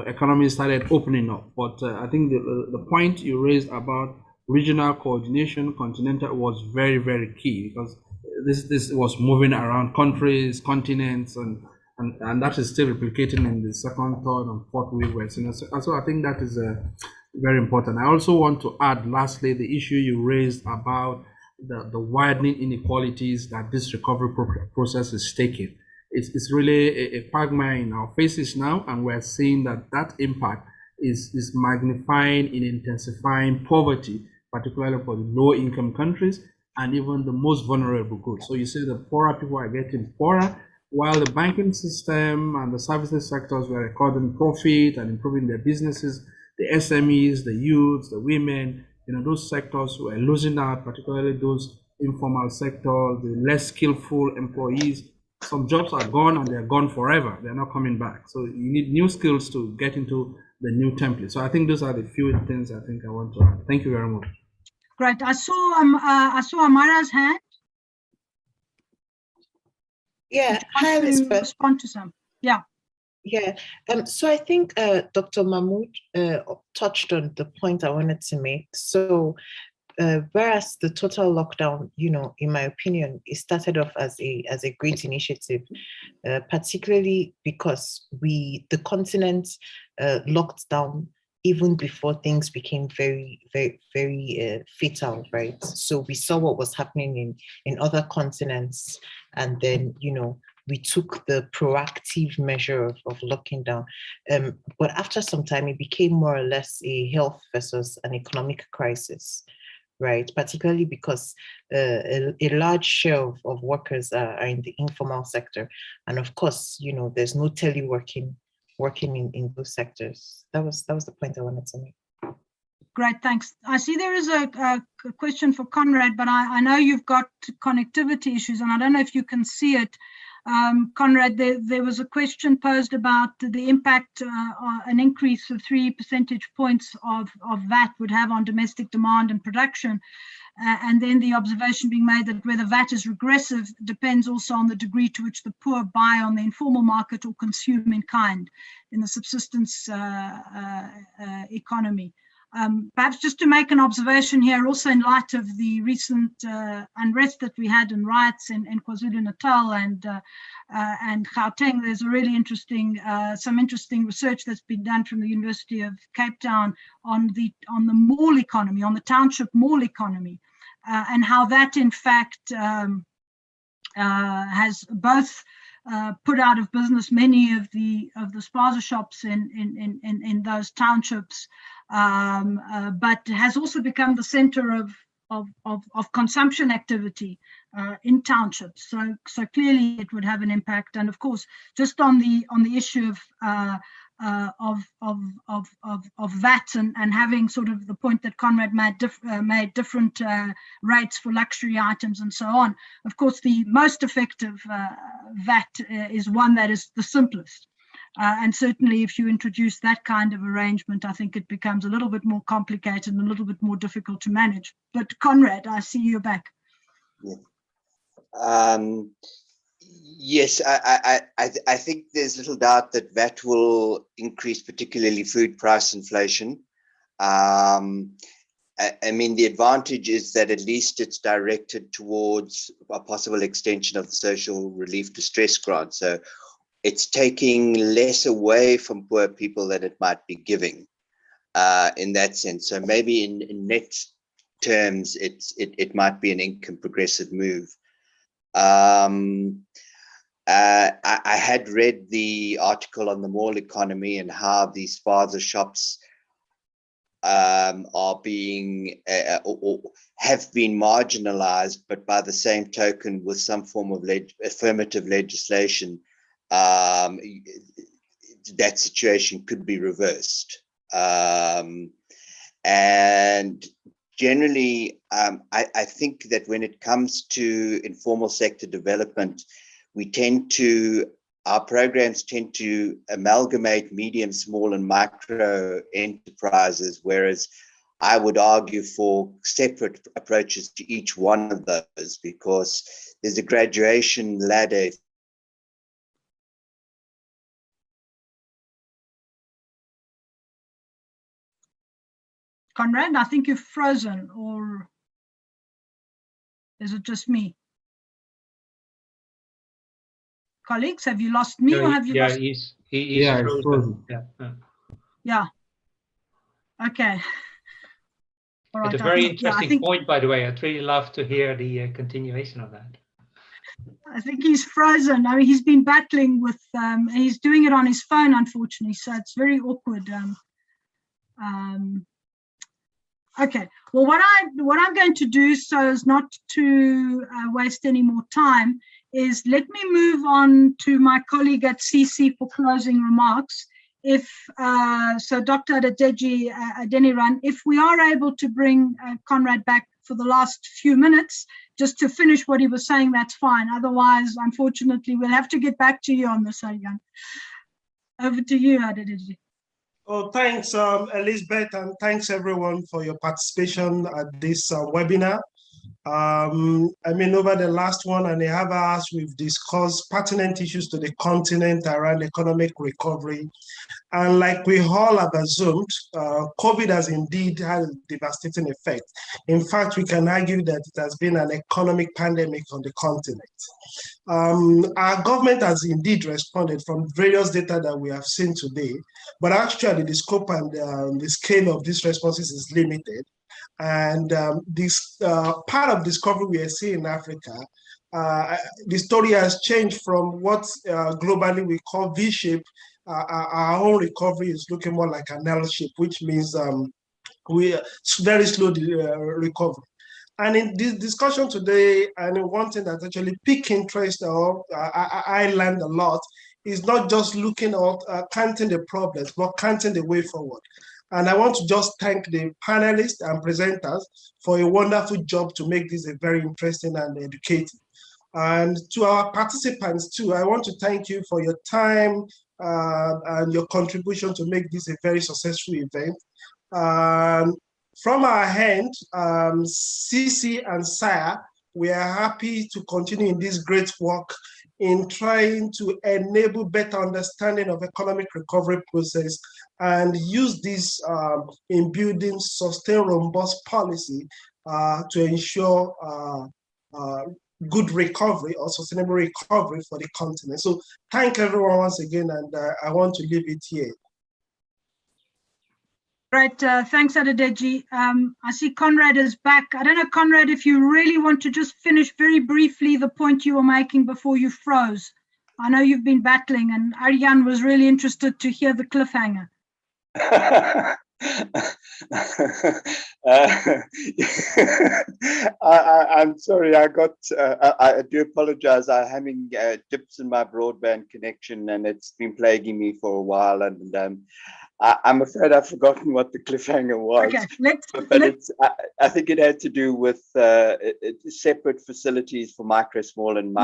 economy started opening up. But I think the point you raised about regional coordination, continental, was very, very key, because this was moving around countries, continents, and that is still replicating in the second, third, and fourth wave. So I think that is very important. I also want to add, lastly, the issue you raised about the widening inequalities that this recovery process is taking. It's really a quagmire in our faces now, and we're seeing that impact is magnifying and intensifying poverty, particularly for the low-income countries and even the most vulnerable groups. So you see the poorer people are getting poorer, while the banking system and the services sectors were recording profit and improving their businesses. The SMEs, the youths, the women, those sectors were losing out, particularly those informal sectors, the less skillful employees. Some jobs are gone and they're gone forever. They're not coming back. So you need new skills to get into the new template. So I think those are the few things I think I want to add. Thank you very much. Great. I saw Amara's hand. Yeah. Hi, Elizabeth. Respond to some. Yeah. Yeah. So I think Dr. Mahmoud touched on the point I wanted to make. So whereas the total lockdown, in my opinion, it started off as a great initiative, particularly because the continent locked down even before things became very, very, very fatal, right? So we saw what was happening in other continents, and then, we took the proactive measure of locking down. But after some time, it became more or less a health versus an economic crisis, right? Particularly because a large share of workers are in the informal sector. And of course, there's no teleworking in those sectors. That was the point I wanted to make. Great, thanks. I see there is a question for Conrad, but I know you've got connectivity issues, and I don't know if you can see it. Conrad, there was a question posed about the impact an increase of 3 percentage points of VAT would have on domestic demand and production. And then the observation being made that whether VAT is regressive depends also on the degree to which the poor buy on the informal market or consume in kind in the subsistence economy. Perhaps just to make an observation here, also in light of the recent unrest that we had and riots in KwaZulu-Natal and Gauteng, there's a really interesting, some interesting research that's been done from the University of Cape Town on the mall economy, on the township mall economy, and how that in fact has both put out of business many of the spaza shops in those townships, but has also become the center of consumption activity in townships. So clearly it would have an impact. And of course, just on the issue of VAT and having sort of the point that Conrad made different rates for luxury items and so on. Of course, the most effective VAT is one that is the simplest. And certainly if you introduce that kind of arrangement, I think it becomes a little bit more complicated and a little bit more difficult to manage. But Conrad, I see you back. Yeah. Yes, I think there's little doubt that VAT will increase, particularly food price inflation. I mean, the advantage is that at least it's directed towards a possible extension of the social relief distress grant. So it's taking less away from poor people than it might be giving in that sense. So maybe in net terms, it might be an income progressive move. I had read the article on the mall economy and how these spaza shops are being or have been marginalized, but by the same token, with some form of affirmative legislation, that situation could be reversed. And generally, I think that when it comes to informal sector development, our programs tend to amalgamate medium, small, and micro enterprises, whereas I would argue for separate approaches to each one of those, because there's a graduation ladder. Conrad, I think you've frozen, or is it just me? Colleagues, have you lost me, or have you lost? He's frozen. Yeah. Okay. All right. It's a very interesting point, by the way. I'd really love to hear the continuation of that. I think he's frozen. I mean, he's been battling with, he's doing it on his phone, unfortunately, so it's very awkward. Okay. Well, what I'm going to do, so as not to waste any more time, is let me move on to my colleague at CC for closing remarks. If so, Dr. Adedeji Adeniran, if we are able to bring Conrad back for the last few minutes, just to finish what he was saying, that's fine. Otherwise, unfortunately, we'll have to get back to you on this again. Over to you, Adedeji. Oh, thanks, Elizabeth, and thanks everyone for your participation at this webinar. I mean, over the last 1.5 hours, we've discussed pertinent issues to the continent around economic recovery. And like we all have assumed, COVID has indeed had a devastating effect. In fact, we can argue that it has been an economic pandemic on the continent. Our government has indeed responded from various data that we have seen today, but actually the scope and the scale of these responses is limited. And this part of discovery we are seeing in Africa, the story has changed from what globally we call V-shape. Our own recovery is looking more like an L-shape, which means we are very slow recovery. And in this discussion today, and one thing that actually piqued interest, or I learned a lot, is not just looking at counting the problems, but counting the way forward. And I want to just thank the panelists and presenters for a wonderful job to make this a very interesting and educative. And to our participants too, I want to thank you for your time and your contribution to make this a very successful event. From our end, CC and SIRE, we are happy to continue in this great work in trying to enable better understanding of economic recovery process and use this in building sustained, robust policy to ensure good recovery or sustainable recovery for the continent. So thank everyone once again, and I want to leave it here. Great, thanks, Adedeji. I see Conrad is back. I don't know, Conrad, if you really want to just finish very briefly the point you were making before you froze. I know you've been battling, and Arjan was really interested to hear the cliffhanger. I'm sorry, I do apologize. I'm having dips in my broadband connection, and it's been plaguing me for a while, and I'm afraid I've forgotten what the cliffhanger was. Okay, I think it had to do with separate facilities for micro, small, and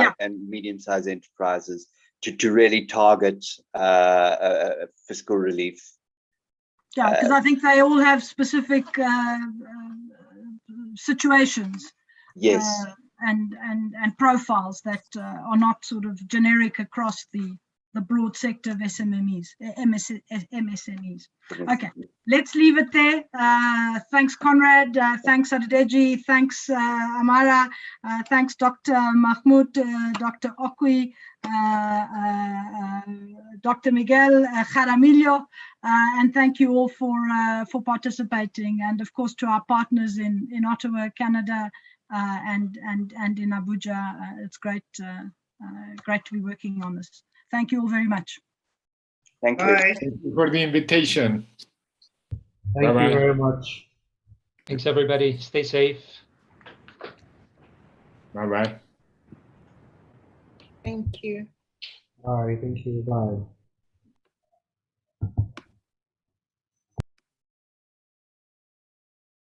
medium-sized enterprises to really target fiscal relief. Yeah, because I think they all have specific situations. Yes. And profiles that are not sort of generic across the the broad sector of MSMEs. Okay, let's leave it there. Thanks, Conrad. Thanks, Adedeji. Thanks, Amara. Thanks, Dr. Mahmoud, Dr. Okwi, Dr. Miguel Jaramillo, and thank you all for participating. And of course, to our partners in Ottawa, Canada, and in Abuja. It's great to be working on this. Thank you all very much. Thank you. Bye. Thank you for the invitation. Thank Bye-bye. you very much. Thanks, everybody. Stay safe. Bye-bye. Thank you. All right, thank you. Bye.